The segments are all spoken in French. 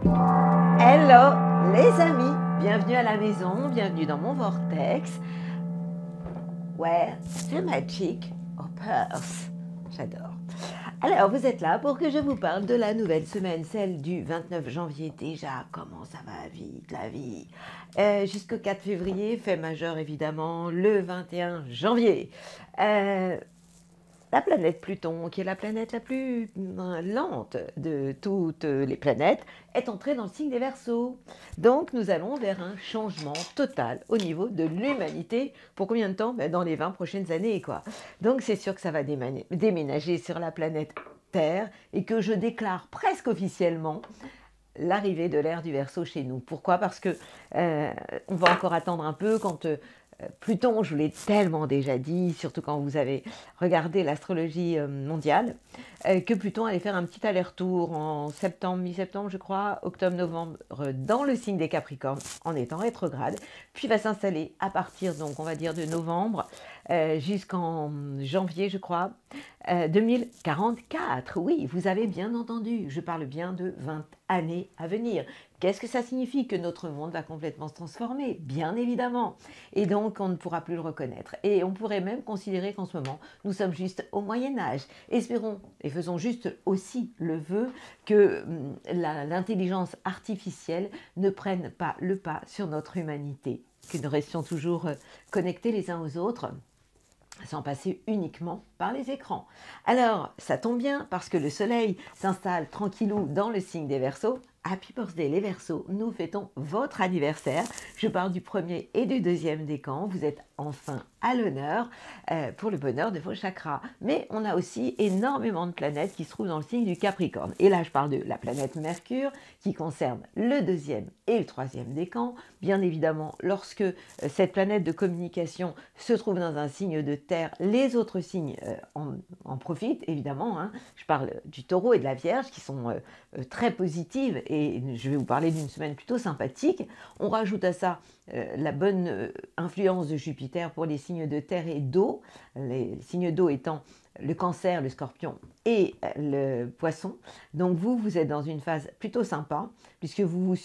Hello les amis, bienvenue à la maison, bienvenue dans mon vortex. Ouais, c'est magic Hoppers, j'adore. Alors vous êtes là pour que je vous parle de la nouvelle semaine, celle du 29 janvier déjà. Comment ça va vite la vie. Jusqu'au 4 février, fait majeur évidemment, le 21 janvier. La planète Pluton, qui est la planète la plus lente de toutes les planètes, est entrée dans le signe des Verseaux. Donc nous allons vers un changement total au niveau de l'humanité. Pour combien de temps? Dans les 20 prochaines années, quoi. Donc c'est sûr que ça va déménager sur la planète Terre et que je déclare presque officiellement l'arrivée de l'ère du Verseau chez nous. Pourquoi? Parce que on va encore attendre un peu quand Pluton, je vous l'ai tellement déjà dit, surtout quand vous avez regardé l'astrologie mondiale, que Pluton allait faire un petit aller-retour en septembre, mi-septembre, je crois, octobre-novembre, dans le signe des Capricornes, en étant rétrograde, puis va s'installer à partir, donc, on va dire, de novembre jusqu'en janvier, je crois, 2044. Oui, vous avez bien entendu, je parle bien de 20 années à venir. Qu'est-ce que ça signifie? Que notre monde va complètement se transformer, bien évidemment. Et donc, on ne pourra plus le reconnaître. Et on pourrait même considérer qu'en ce moment, nous sommes juste au Moyen-Âge. Espérons et faisons juste aussi le vœu que l'intelligence artificielle ne prenne pas le pas sur notre humanité, que nous restions toujours connectés les uns aux autres, sans passer uniquement par les écrans. Alors, ça tombe bien parce que le soleil s'installe tranquillou dans le signe des Verseaux. Happy birthday les Verseaux, nous fêtons votre anniversaire. Je parle du premier et du deuxième décan. Vous êtes enfin à l'honneur pour le bonheur de vos chakras. Mais on a aussi énormément de planètes qui se trouvent dans le signe du Capricorne. Et là, je parle de la planète Mercure qui concerne le deuxième et le troisième décan. Bien évidemment, lorsque cette planète de communication se trouve dans un signe de terre, les autres signes en profitent évidemment. Hein. Je parle du Taureau et de la Vierge qui sont très positives et je vais vous parler d'une semaine plutôt sympathique. On rajoute à ça la bonne influence de Jupiter pour les signes de terre et d'eau, les signes d'eau étant le Cancer, le Scorpion et le Poisson. Donc vous êtes dans une phase plutôt sympa puisque vous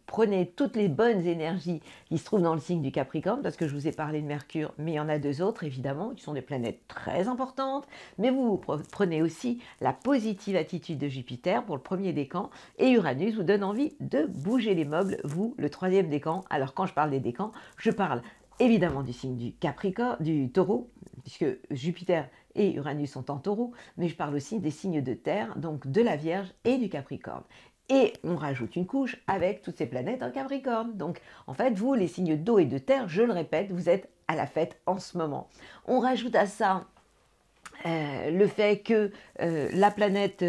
prenez toutes les bonnes énergies qui se trouvent dans le signe du Capricorne, parce que je vous ai parlé de Mercure, mais il y en a deux autres évidemment, qui sont des planètes très importantes, mais vous prenez aussi la positive attitude de Jupiter pour le premier décan, et Uranus vous donne envie de bouger les meubles, vous, le troisième décan. Alors quand je parle des décans, je parle évidemment du signe du Capricorne, du Taureau, puisque Jupiter et Uranus sont en Taureau, mais je parle aussi des signes de terre, donc de la Vierge et du Capricorne. Et on rajoute une couche avec toutes ces planètes en Capricorne. Donc, en fait, vous, les signes d'eau et de terre, je le répète, vous êtes à la fête en ce moment. On rajoute à ça le fait que la planète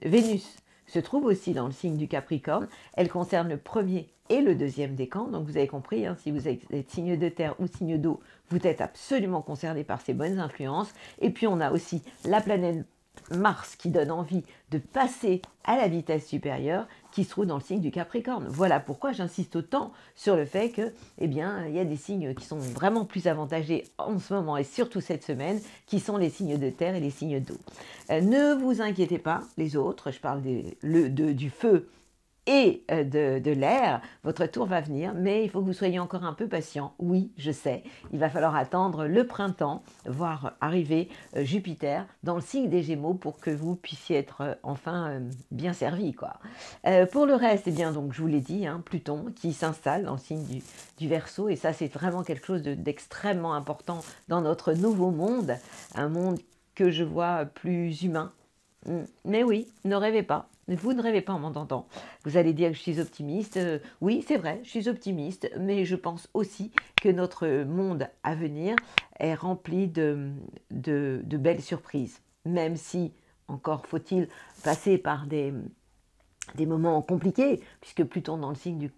Vénus se trouve aussi dans le signe du Capricorne. Elle concerne le premier et le deuxième décan. Donc, vous avez compris, hein, si vous êtes signe de terre ou signe d'eau, vous êtes absolument concerné par ces bonnes influences. Et puis, on a aussi la planète Mars qui donne envie de passer à la vitesse supérieure qui se trouve dans le signe du Capricorne. Voilà pourquoi j'insiste autant sur le fait que, il y a des signes qui sont vraiment plus avantagés en ce moment et surtout cette semaine, qui sont les signes de terre et les signes d'eau. Ne vous inquiétez pas, les autres, je parle du feu et de l'air, votre tour va venir, mais il faut que vous soyez encore un peu patient. Oui, je sais, il va falloir attendre le printemps, voir arriver Jupiter dans le signe des Gémeaux pour que vous puissiez être enfin bien servi, quoi. Pour le reste, donc je vous l'ai dit, hein, Pluton qui s'installe dans le signe du Verseau, et ça c'est vraiment quelque chose d'extrêmement important dans notre nouveau monde, un monde que je vois plus humain. Mais oui, ne rêvez pas. Vous ne rêvez pas en m'entendant. Vous allez dire que je suis optimiste. Oui, c'est vrai, je suis optimiste, mais je pense aussi que notre monde à venir est rempli de belles surprises. Même si, encore faut-il passer par des moments compliqués, puisque Pluton dans le signe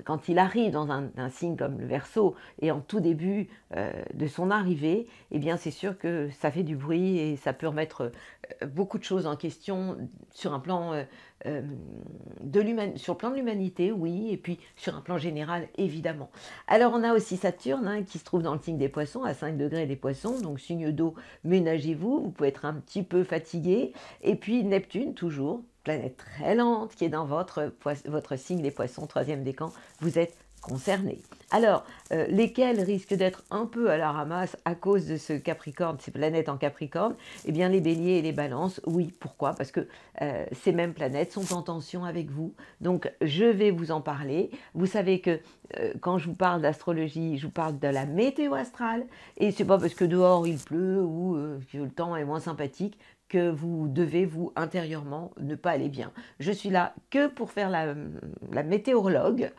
quand il arrive dans un signe comme le Verseau et en tout début de son arrivée, c'est sûr que ça fait du bruit et ça peut remettre beaucoup de choses en question sur un plan sur le plan de l'humanité, oui, et puis sur un plan général, évidemment. Alors on a aussi Saturne hein, qui se trouve dans le signe des Poissons, à 5 degrés des Poissons, donc signe d'eau, ménagez-vous, vous pouvez être un petit peu fatigué, et puis Neptune toujours, planète très lente qui est dans votre signe, les poissons, troisième décan, vous êtes concernés. Alors, lesquels risquent d'être un peu à la ramasse à cause de ce Capricorne, ces planètes en Capricorne? Eh bien, les béliers et les balances, oui. Pourquoi? Parce que ces mêmes planètes sont en tension avec vous. Donc, je vais vous en parler. Vous savez que quand je vous parle d'astrologie, je vous parle de la météo astrale. Et c'est pas parce que dehors il pleut ou que le temps est moins sympathique que vous devez, vous, intérieurement, ne pas aller bien. Je suis là que pour faire la météorologue,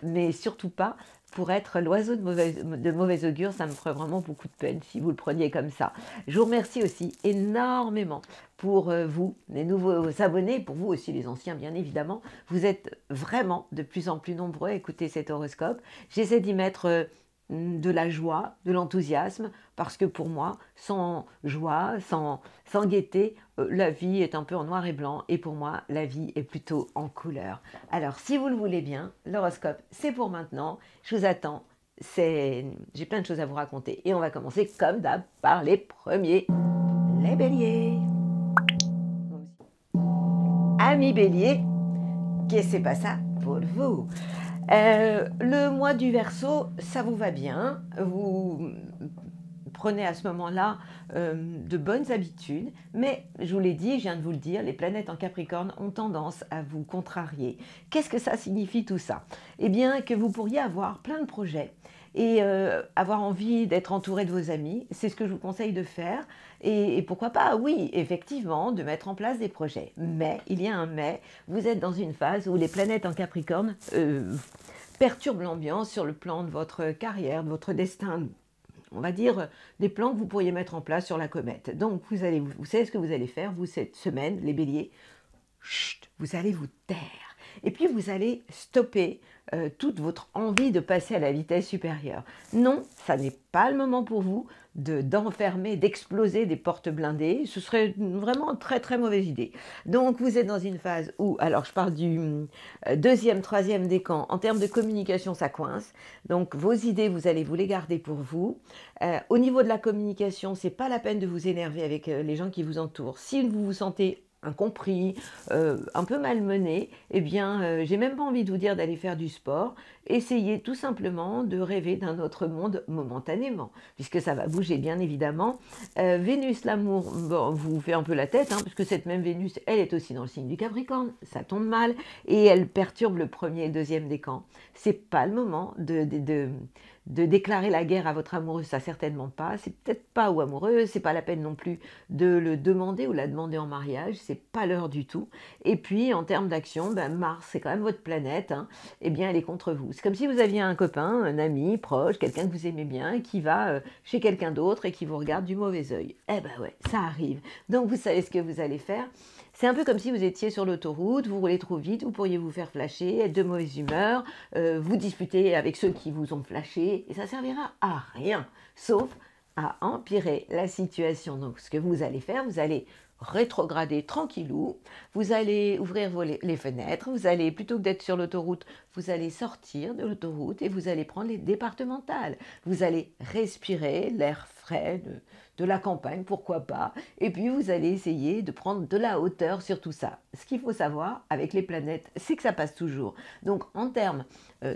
mais surtout pas pour être l'oiseau de mauvais augure. Ça me ferait vraiment beaucoup de peine si vous le preniez comme ça. Je vous remercie aussi énormément pour vous, les nouveaux abonnés, pour vous aussi les anciens bien évidemment. Vous êtes vraiment de plus en plus nombreux à écouter cet horoscope. J'essaie d'y mettre de la joie, de l'enthousiasme, parce que pour moi, sans joie, sans gaieté, la vie est un peu en noir et blanc, et pour moi, la vie est plutôt en couleur. Alors, si vous le voulez bien, l'horoscope, c'est pour maintenant. Je vous attends. J'ai plein de choses à vous raconter. Et on va commencer, comme d'hab, par les premiers, les béliers. Amis béliers, qu'est-ce que c'est pas ça pour vous? Le mois du Verseau, ça vous va bien. Vous prenez à ce moment-là de bonnes habitudes, mais je vous l'ai dit, je viens de vous le dire, les planètes en Capricorne ont tendance à vous contrarier. Qu'est-ce que ça signifie tout ça? Eh bien, que vous pourriez avoir plein de projets et avoir envie d'être entouré de vos amis, c'est ce que je vous conseille de faire. Et pourquoi pas, oui, effectivement, de mettre en place des projets. Mais, il y a un mais, vous êtes dans une phase où les planètes en Capricorne perturbent l'ambiance sur le plan de votre carrière, de votre destin, on va dire, des plans que vous pourriez mettre en place sur la comète. Donc, vous savez ce que vous allez faire, vous, cette semaine, les béliers, chut, vous allez vous taire. Et puis, vous allez stopper toute votre envie de passer à la vitesse supérieure. Non, ça n'est pas le moment pour vous d'enfermer, d'exploser des portes blindées. Ce serait vraiment une très très mauvaise idée. Donc vous êtes dans une phase où, alors je parle du deuxième, troisième décan, en termes de communication ça coince. Donc vos idées, vous allez vous les garder pour vous. Au niveau de la communication, c'est pas la peine de vous énerver avec les gens qui vous entourent. Si vous vous sentez incompris, un peu malmené, eh bien, j'ai même pas envie de vous dire d'aller faire du sport. Essayez tout simplement de rêver d'un autre monde momentanément, puisque ça va bouger bien évidemment. Vénus, l'amour, bon, vous fait un peu la tête, hein, parce que cette même Vénus, elle est aussi dans le signe du Capricorne, ça tombe mal, et elle perturbe le premier et le deuxième décan. C'est pas le moment de déclarer la guerre à votre amoureux, ça certainement pas. C'est peut-être pas ou amoureux, c'est pas la peine non plus de le demander ou la demander en mariage, c'est pas l'heure du tout. Et puis en termes d'action, ben Mars, c'est quand même votre planète, hein, eh bien elle est contre vous. C'est comme si vous aviez un copain, un ami proche, quelqu'un que vous aimez bien, qui va chez quelqu'un d'autre et qui vous regarde du mauvais œil. Eh ben ouais, ça arrive. Donc vous savez ce que vous allez faire. C'est un peu comme si vous étiez sur l'autoroute, vous roulez trop vite, vous pourriez vous faire flasher, être de mauvaise humeur, vous disputer avec ceux qui vous ont flashé, et ça servira à rien, sauf à empirer la situation. Donc ce que vous allez faire, vous allez rétrograder tranquillou, vous allez ouvrir les fenêtres, vous allez, plutôt que d'être sur l'autoroute, vous allez sortir de l'autoroute et vous allez prendre les départementales. Vous allez respirer l'air frais de la campagne, pourquoi pas, et puis vous allez essayer de prendre de la hauteur sur tout ça. Ce qu'il faut savoir avec les planètes, c'est que ça passe toujours. Donc en termes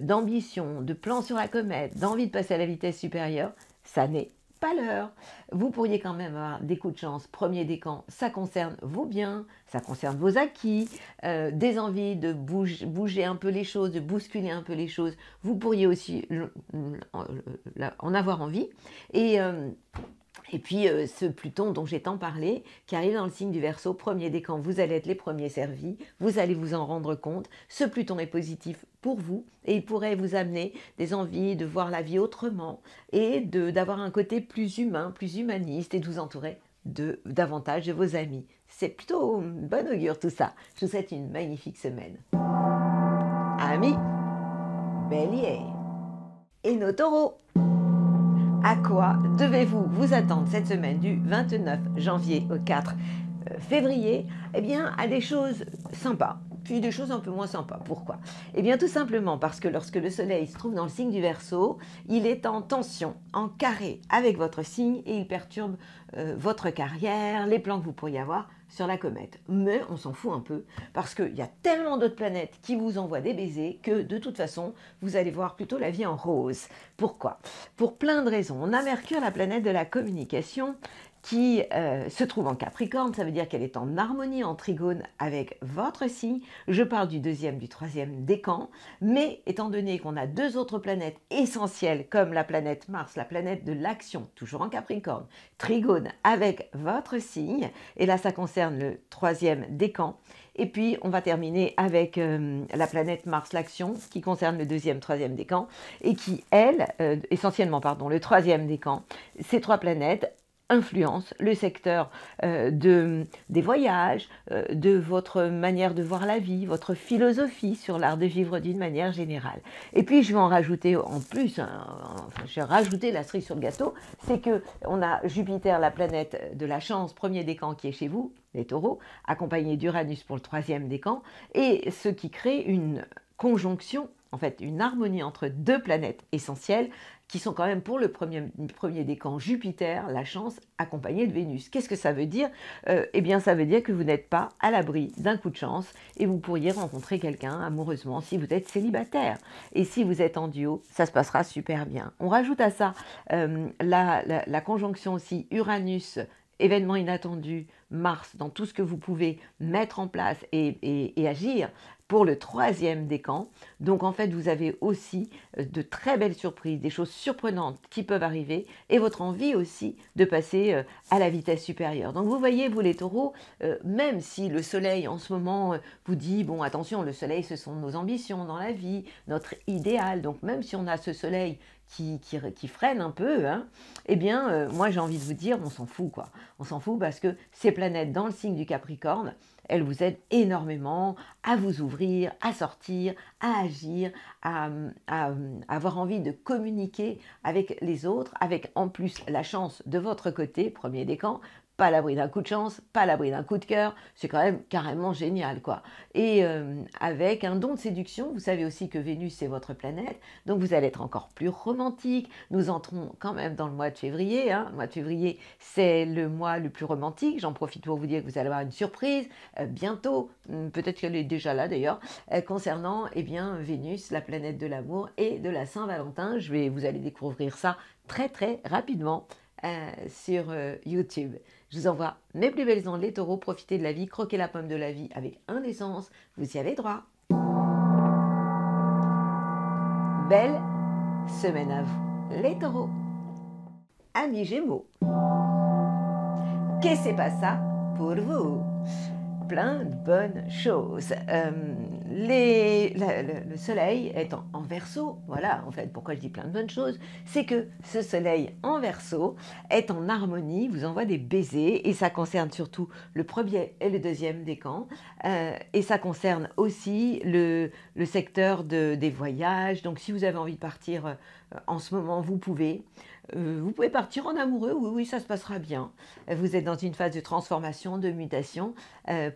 d'ambition, de plan sur la comète, d'envie de passer à la vitesse supérieure, ça n'est pas l'heure. Vous pourriez quand même avoir des coups de chance. Premier décan, ça concerne vos biens, ça concerne vos acquis, des envies de bouger un peu les choses, de bousculer un peu les choses. Vous pourriez aussi en avoir envie. Et puis ce Pluton dont j'ai tant parlé, qui arrive dans le signe du Verseau, premier décan, vous allez être les premiers servis, vous allez vous en rendre compte. Ce Pluton est positif pour vous et il pourrait vous amener des envies de voir la vie autrement et d'avoir un côté plus humain, plus humaniste et de vous entourer davantage de vos amis. C'est plutôt bon augure tout ça. Je vous souhaite une magnifique semaine. Amis, Bélier et nos taureaux. À quoi devez-vous vous attendre cette semaine du 29 janvier au 4 février? Eh bien, à des choses sympas, puis des choses un peu moins sympas. Pourquoi? Eh bien, tout simplement parce que lorsque le soleil se trouve dans le signe du Verseau, il est en tension, en carré avec votre signe et il perturbe votre carrière, les plans que vous pourriez avoir sur la comète. Mais on s'en fout un peu, parce qu'il y a tellement d'autres planètes qui vous envoient des baisers que de toute façon, vous allez voir plutôt la vie en rose. Pourquoi? Pour plein de raisons. On a Mercure, la planète de la communication, qui se trouve en Capricorne, ça veut dire qu'elle est en harmonie, en trigone avec votre signe. Je parle du deuxième, du troisième décan, mais étant donné qu'on a deux autres planètes essentielles, comme la planète Mars, la planète de l'action, toujours en Capricorne, trigone avec votre signe, et là ça concerne le troisième décan. Et puis, on va terminer avec la planète Mars, l'action, qui concerne le deuxième, troisième décan, et qui, elle, essentiellement, pardon, le troisième décan, ces trois planètes influence le secteur des voyages, de votre manière de voir la vie, votre philosophie sur l'art de vivre d'une manière générale. Et puis je vais en rajouter en plus, enfin je vais rajouter la cerise sur le gâteau, c'est que on a Jupiter, la planète de la chance, premier décan qui est chez vous, les taureaux, accompagné d'Uranus pour le troisième décan, et ce qui crée une conjonction, en fait une harmonie entre deux planètes essentielles, qui sont quand même pour le premier décan Jupiter, la chance, accompagnée de Vénus. Qu'est-ce que ça veut dire? Eh bien, ça veut dire que vous n'êtes pas à l'abri d'un coup de chance et vous pourriez rencontrer quelqu'un amoureusement si vous êtes célibataire. Et si vous êtes en duo, ça se passera super bien. On rajoute à ça la conjonction aussi Uranus, événement inattendu, Mars, dans tout ce que vous pouvez mettre en place et agir pour le troisième décan. Donc en fait, vous avez aussi de très belles surprises, des choses surprenantes qui peuvent arriver et votre envie aussi de passer à la vitesse supérieure. Donc vous voyez, vous les taureaux, même si le soleil en ce moment vous dit, bon attention, le soleil ce sont nos ambitions dans la vie, notre idéal, donc même si on a ce soleil qui freine un peu, hein, eh bien, moi j'ai envie de vous dire, on s'en fout quoi. On s'en fout parce que ces planètes dans le signe du Capricorne, elles vous aident énormément à vous ouvrir, à sortir, à agir, à avoir envie de communiquer avec les autres, avec en plus la chance de votre côté, premier décan, pas à l'abri d'un coup de chance, pas à l'abri d'un coup de cœur, c'est quand même carrément génial quoi. Et avec un don de séduction, vous savez aussi que Vénus c'est votre planète, donc vous allez être encore plus romantique. Nous entrons quand même dans le mois de février, hein. Le mois de février c'est le mois le plus romantique, j'en profite pour vous dire que vous allez avoir une surprise bientôt, peut-être qu'elle est déjà là d'ailleurs, concernant eh bien, Vénus, la planète de l'amour et de la Saint-Valentin. Vous allez découvrir ça très très rapidement sur YouTube. Je vous envoie mes plus belles ondes, les taureaux. Profitez de la vie, croquez la pomme de la vie avec indécence. Vous y avez droit. Belle semaine à vous, les taureaux. Amis Gémeaux, qu'est-ce qui se passe pour vous? Plein de bonnes choses. Le soleil est en Verseau, voilà en fait pourquoi je dis plein de bonnes choses, c'est que ce soleil en Verseau est en harmonie, vous envoie des baisers et ça concerne surtout le premier et le deuxième décan et ça concerne aussi le secteur des voyages. Donc si vous avez envie de partir en ce moment, vous pouvez partir en amoureux, oui, ça se passera bien. Vous êtes dans une phase de transformation, de mutation.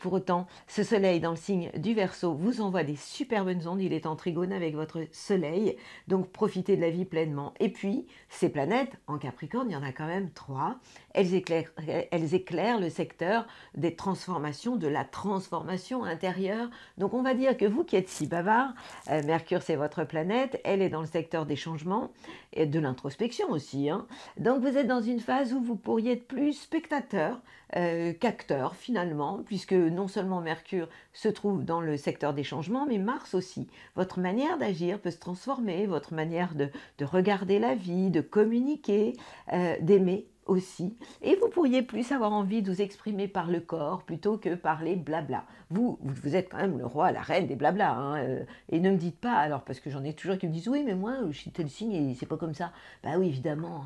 Pour autant, ce soleil dans le signe du Verseau vous envoie des super bonnes ondes. Il est en trigone avec votre soleil, donc profitez de la vie pleinement. Et puis, ces planètes, en Capricorne, il y en a quand même 3. Elles éclairent le secteur des transformations, de la transformation intérieure. Donc on va dire que vous qui êtes si bavard, Mercure c'est votre planète, elle est dans le secteur des changements et de l'introspection aussi. Hein. Donc vous êtes dans une phase où vous pourriez être plus spectateur qu'acteur finalement, puisque non seulement Mercure se trouve dans le secteur des changements, mais Mars aussi. Votre manière d'agir peut se transformer, votre manière de regarder la vie, de communiquer, d'aimer aussi, et vous pourriez plus avoir envie de vous exprimer par le corps plutôt que par les blabla. Vous êtes quand même le roi, la reine des blabla, hein, et ne me dites pas, alors parce que j'en ai toujours qui me disent oui mais moi je suis tel signe et c'est pas comme ça. Bah oui évidemment,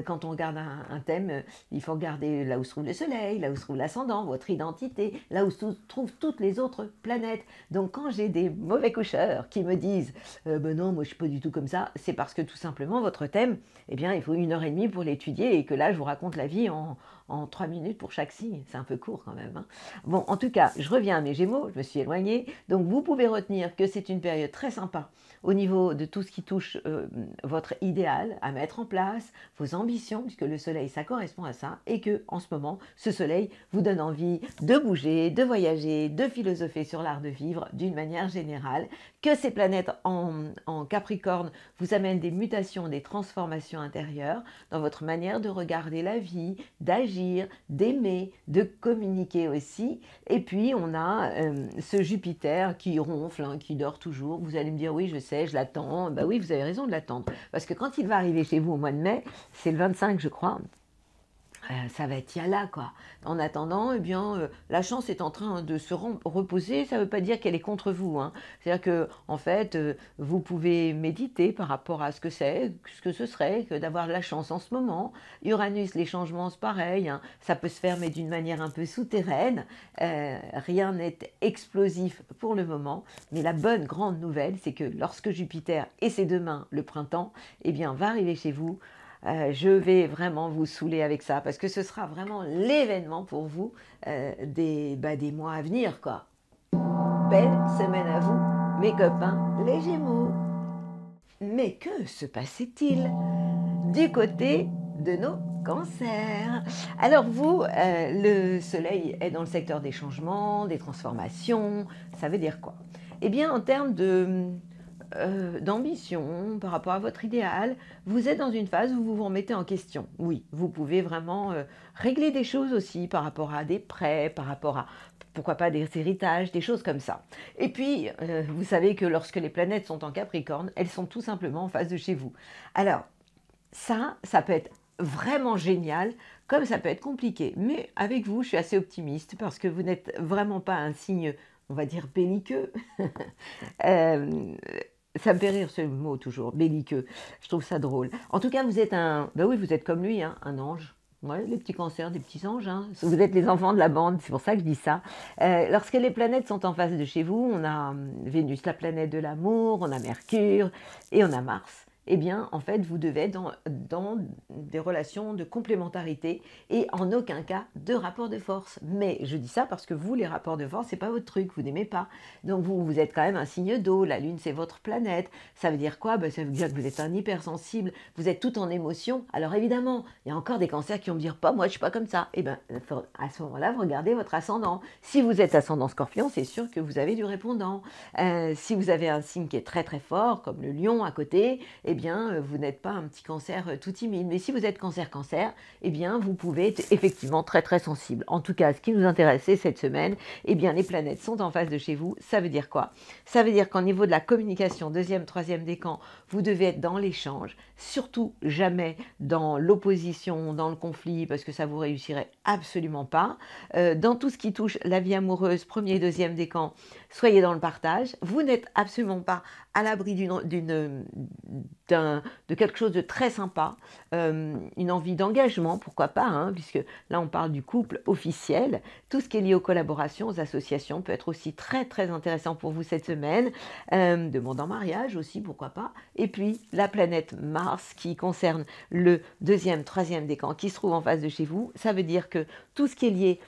quand on regarde un thème, il faut regarder là où se trouve le soleil, là où se trouve l'ascendant, votre identité, là où se trouvent toutes les autres planètes. Donc quand j'ai des mauvais coucheurs qui me disent ben non moi je suis pas du tout comme ça, c'est parce que tout simplement votre thème, eh bien il faut 1h30 pour l'étudier et que là je vous raconte la vie en en 3 minutes pour chaque signe, c'est un peu court quand même, hein. Bon, en tout cas, je reviens à mes Gémeaux, je me suis éloignée, donc vous pouvez retenir que c'est une période très sympa au niveau de tout ce qui touche votre idéal à mettre en place, vos ambitions, puisque le soleil, ça correspond à ça, et que en ce moment, ce soleil vous donne envie de bouger, de voyager, de philosopher sur l'art de vivre d'une manière générale, que ces planètes en Capricorne vous amènent des mutations, des transformations intérieures dans votre manière de regarder la vie, d'agir, d'aimer, de communiquer aussi. Et puis, on a ce Jupiter qui ronfle, hein, qui dort toujours. Vous allez me dire, oui, je sais, je l'attends. Ben oui, vous avez raison de l'attendre. Parce que quand il va arriver chez vous au mois de mai, c'est le 25, je crois, ça va être là, quoi. En attendant, eh bien, la chance est en train de se reposer. Ça ne veut pas dire qu'elle est contre vous, hein. C'est-à-dire que, en fait, vous pouvez méditer par rapport à ce que ce serait que d'avoir la chance en ce moment. Uranus, les changements, c'est pareil, hein. Ça peut se faire, mais d'une manière un peu souterraine. Rien n'est explosif pour le moment. Mais la bonne grande nouvelle, c'est que lorsque Jupiter et ses deux mains, le printemps, eh bien, va arriver chez vous. Je vais vraiment vous saouler avec ça parce que ce sera vraiment l'événement pour vous des mois à venir, quoi. Belle semaine à vous, mes copains, les Gémeaux. Mais que se passait-il du côté de nos cancers? Alors vous, le soleil est dans le secteur des changements, des transformations. Ça veut dire quoi? Eh bien, en termes d'ambition par rapport à votre idéal, vous êtes dans une phase où vous vous remettez en question. Oui, vous pouvez vraiment régler des choses aussi par rapport à des prêts, par rapport à, pourquoi pas, des héritages, des choses comme ça. Et puis, vous savez que lorsque les planètes sont en Capricorne, elles sont tout simplement en face de chez vous. Alors, ça peut être vraiment génial, comme ça peut être compliqué. Mais avec vous, je suis assez optimiste parce que vous n'êtes vraiment pas un signe, on va dire, belliqueux. Ça me fait rire ce mot toujours, belliqueux. Je trouve ça drôle. En tout cas, vous êtes ben oui, vous êtes comme lui, hein, un ange. Ouais, les petits cancers, des petits anges. Hein. Vous êtes les enfants de la bande, c'est pour ça que je dis ça. Lorsque les planètes sont en face de chez vous, on a Vénus, la planète de l'amour, on a Mercure et on a Mars. Eh bien, en fait, vous devez être dans des relations de complémentarité et en aucun cas de rapport de force. Mais je dis ça parce que vous, les rapports de force, c'est pas votre truc, vous n'aimez pas. Donc vous êtes quand même un signe d'eau, la Lune, c'est votre planète. Ça veut dire quoi? Ça veut dire que vous êtes un hypersensible, vous êtes tout en émotion. Alors évidemment, il y a encore des cancers qui vont me dire, pas moi, je suis pas comme ça. Eh bien, à ce moment-là, vous regardez votre ascendant. Si vous êtes ascendant Scorpion, c'est sûr que vous avez du répondant. Si vous avez un signe qui est très très fort, comme le lion à côté, eh bien, vous n'êtes pas un petit cancer tout timide. Mais si vous êtes cancer, eh bien, vous pouvez être effectivement très, très sensible. En tout cas, ce qui nous intéressait cette semaine, eh bien, les planètes sont en face de chez vous. Ça veut dire quoi? Ça veut dire qu'au niveau de la communication, deuxième, troisième décan, vous devez être dans l'échange, surtout jamais dans l'opposition, dans le conflit, parce que ça vous réussirait absolument pas. Dans tout ce qui touche la vie amoureuse, premier, deuxième décan, soyez dans le partage. Vous n'êtes absolument pas à l'abri de quelque chose de très sympa, une envie d'engagement, pourquoi pas, hein, puisque là on parle du couple officiel. Tout ce qui est lié aux collaborations, aux associations peut être aussi très très intéressant pour vous cette semaine. Demande en mariage aussi, pourquoi pas. Et puis la planète Mars qui concerne le deuxième, troisième décan qui se trouve en face de chez vous, ça veut dire que tout ce qui est lié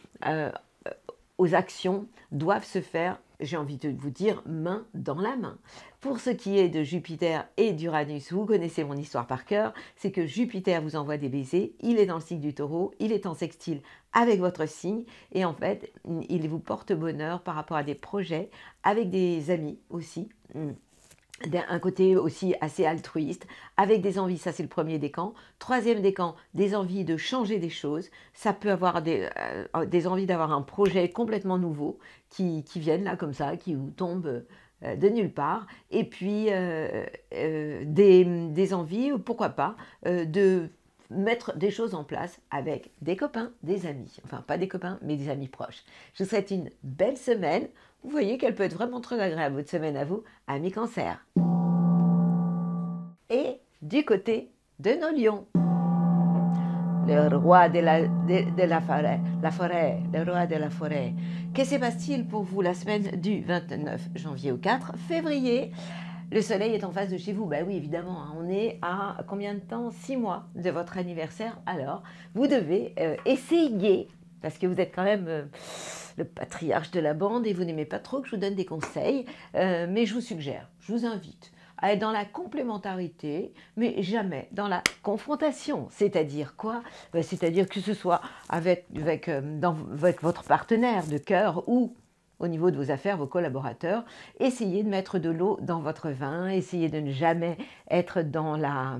aux actions doivent se faire, j'ai envie de vous dire, main dans la main. Pour ce qui est de Jupiter et d'Uranus, vous connaissez mon histoire par cœur, c'est que Jupiter vous envoie des baisers, il est dans le signe du Taureau, il est en sextile avec votre signe, et en fait, il vous porte bonheur par rapport à des projets, avec des amis aussi, un côté aussi assez altruiste, avec des envies, ça c'est le premier décan. Troisième décan, des envies de changer des choses. Ça peut avoir des envies d'avoir un projet complètement nouveau qui viennent là comme ça, qui vous tombent de nulle part. Et puis des envies, pourquoi pas, de mettre des choses en place avec des copains, des amis. Enfin, pas des copains, mais des amis proches. Je vous souhaite une belle semaine. Vous voyez qu'elle peut être vraiment très agréable, votre semaine à vous, amis cancer. Et du côté de nos lions, le roi de la forêt, le roi de la forêt. Que se passe-t-il pour vous la semaine du 29 janvier au 4 février? Le soleil est en face de chez vous. Ben oui, évidemment, hein, on est à combien de temps? 6 mois de votre anniversaire. Alors, vous devez essayer, parce que vous êtes quand même le patriarche de la bande et vous n'aimez pas trop que je vous donne des conseils, mais je vous suggère, je vous invite à être dans la complémentarité, mais jamais dans la confrontation. C'est-à-dire quoi? C'est-à-dire que ce soit avec votre partenaire de cœur ou au niveau de vos affaires, vos collaborateurs, essayez de mettre de l'eau dans votre vin, essayez de ne jamais être dans la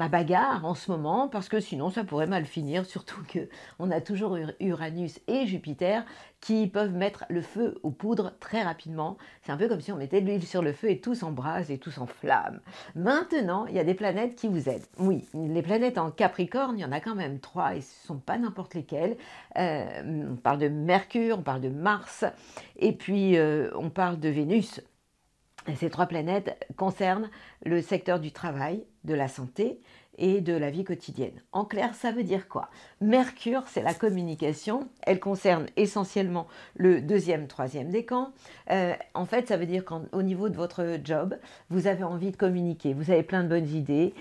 bagarre en ce moment, parce que sinon ça pourrait mal finir, surtout qu'on a toujours Uranus et Jupiter qui peuvent mettre le feu aux poudres très rapidement. C'est un peu comme si on mettait de l'huile sur le feu et tout s'embrase et tout s'enflamme. Maintenant, il y a des planètes qui vous aident. Oui, les planètes en Capricorne, il y en a quand même 3 et ce ne sont pas n'importe lesquelles. On parle de Mercure, on parle de Mars et puis on parle de Vénus. Et ces 3 planètes concernent le secteur du travail, de la santé et de la vie quotidienne. En clair, ça veut dire quoi? Mercure, c'est la communication. Elle concerne essentiellement le 2e, 3e décan. En fait, ça veut dire qu'au niveau de votre job, vous avez envie de communiquer. Vous avez plein de bonnes idées.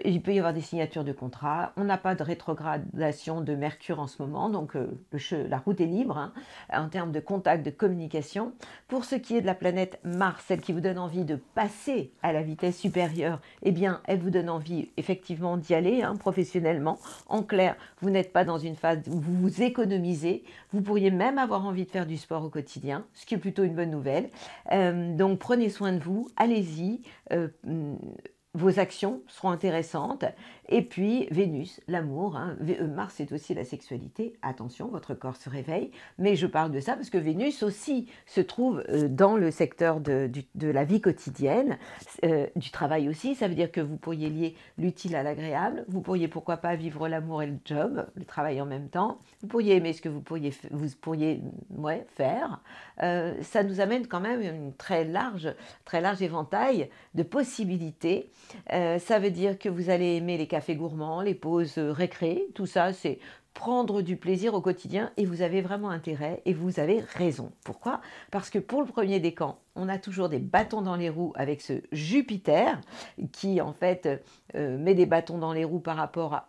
Il peut y avoir des signatures de contrats. On n'a pas de rétrogradation de Mercure en ce moment, donc la route est libre hein, en termes de contact, de communication. Pour ce qui est de la planète Mars, celle qui vous donne envie de passer à la vitesse supérieure, eh bien, elle vous donne envie effectivement d'y aller hein, professionnellement. En clair, vous n'êtes pas dans une phase où vous vous économisez. Vous pourriez même avoir envie de faire du sport au quotidien, ce qui est plutôt une bonne nouvelle. Donc, prenez soin de vous, allez-y. Vos actions seront intéressantes. Et puis, Vénus, l'amour. Hein. Mars, c'est aussi la sexualité. Attention, votre corps se réveille. Mais je parle de ça parce que Vénus aussi se trouve dans le secteur de la vie quotidienne, du travail aussi. Ça veut dire que vous pourriez lier l'utile à l'agréable. Vous pourriez, pourquoi pas, vivre l'amour et le job, le travail en même temps. Vous pourriez aimer ce que vous pourriez faire. Ça nous amène quand même un très large éventail de possibilités. Ça veut dire que vous allez aimer les cafés gourmands, les pauses récré, tout ça, c'est prendre du plaisir au quotidien et vous avez vraiment intérêt et vous avez raison. Pourquoi? Parce que pour le 1er décan, on a toujours des bâtons dans les roues avec ce Jupiter qui en fait met des bâtons dans les roues par rapport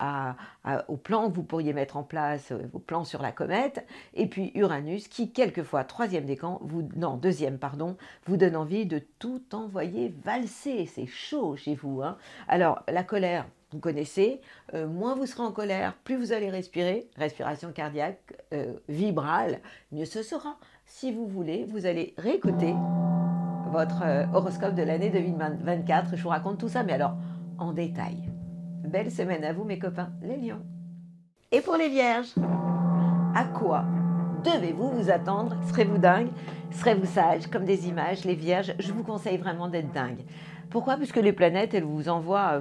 aux plans que vous pourriez mettre en place, vos plans sur la comète, et puis Uranus qui quelquefois 2e pardon, vous donne envie de tout envoyer valser. C'est chaud chez vous. Hein. Alors la colère, vous connaissez, moins vous serez en colère, plus vous allez respirer, respiration cardiaque, vibrale, mieux ce sera. Si vous voulez, vous allez réécouter votre horoscope de l'année 2024. Je vous raconte tout ça, mais alors en détail. Belle semaine à vous, mes copains, les lions. Et pour les vierges, à quoi devez-vous vous attendre? Serez-vous dingue? Serez-vous sage? Comme des images, les vierges, je vous conseille vraiment d'être dingue. Pourquoi? Puisque les planètes, elles vous envoient,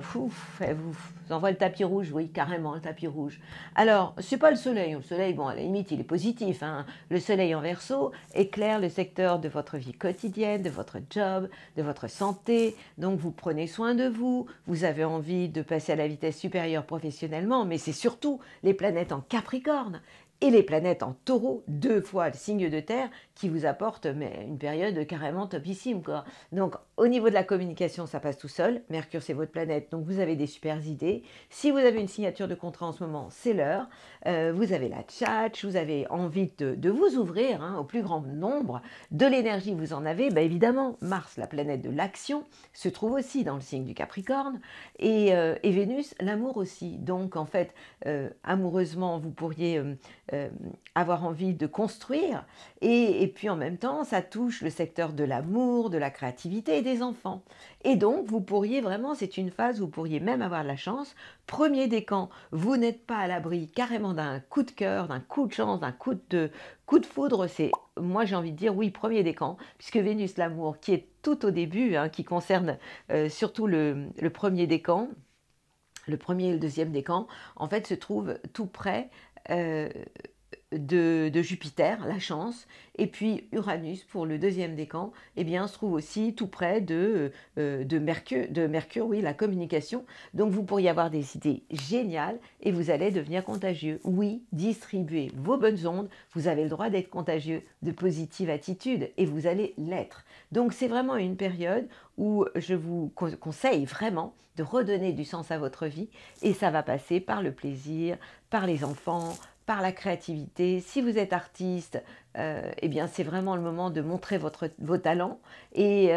elles vous envoient le tapis rouge, oui, carrément le tapis rouge. Alors, c'est pas le soleil. Le soleil, bon, à la limite, il est positif. Hein. Le soleil en Verseau éclaire le secteur de votre vie quotidienne, de votre job, de votre santé. Donc, vous prenez soin de vous. Vous avez envie de passer à la vitesse supérieure professionnellement, mais c'est surtout les planètes en Capricorne et les planètes en Taureau, 2 fois le signe de terre, qui vous apportent une période carrément topissime, quoi. Donc, au niveau de la communication, ça passe tout seul. Mercure, c'est votre planète, donc vous avez des super idées. Si vous avez une signature de contrat en ce moment, c'est l'heure. Vous avez la tchatch, vous avez envie de vous ouvrir hein, au plus grand nombre. De l'énergie, vous en avez. Ben, évidemment, Mars, la planète de l'action, se trouve aussi dans le signe du Capricorne. Et Vénus, l'amour aussi. Donc, en fait, amoureusement, vous pourriez avoir envie de construire. Et puis, en même temps, ça touche le secteur de l'amour, de la créativité et des enfants. Et donc, vous pourriez vraiment, c'est une phase où vous pourriez même avoir de la chance. 1er décan, vous n'êtes pas à l'abri carrément d'un coup de cœur, d'un coup de chance, d'un coup de foudre. C'est, moi j'ai envie de dire oui, 1er décan, puisque Vénus, l'amour, qui est tout au début, hein, qui concerne surtout le 1er décan, le 1er et le 2e décan, en fait se trouve tout près de Jupiter, la chance, et puis Uranus pour le deuxième décan, eh bien, se trouve aussi tout près de Mercure, oui, la communication. Donc vous pourriez avoir des idées géniales et vous allez devenir contagieux. Oui, distribuez vos bonnes ondes, vous avez le droit d'être contagieux, de positive attitude, et vous allez l'être. Donc c'est vraiment une période où je vous conseille vraiment de redonner du sens à votre vie, et ça va passer par le plaisir, par les enfants, par la créativité. Si vous êtes artiste, eh bien c'est vraiment le moment de montrer vos talents, et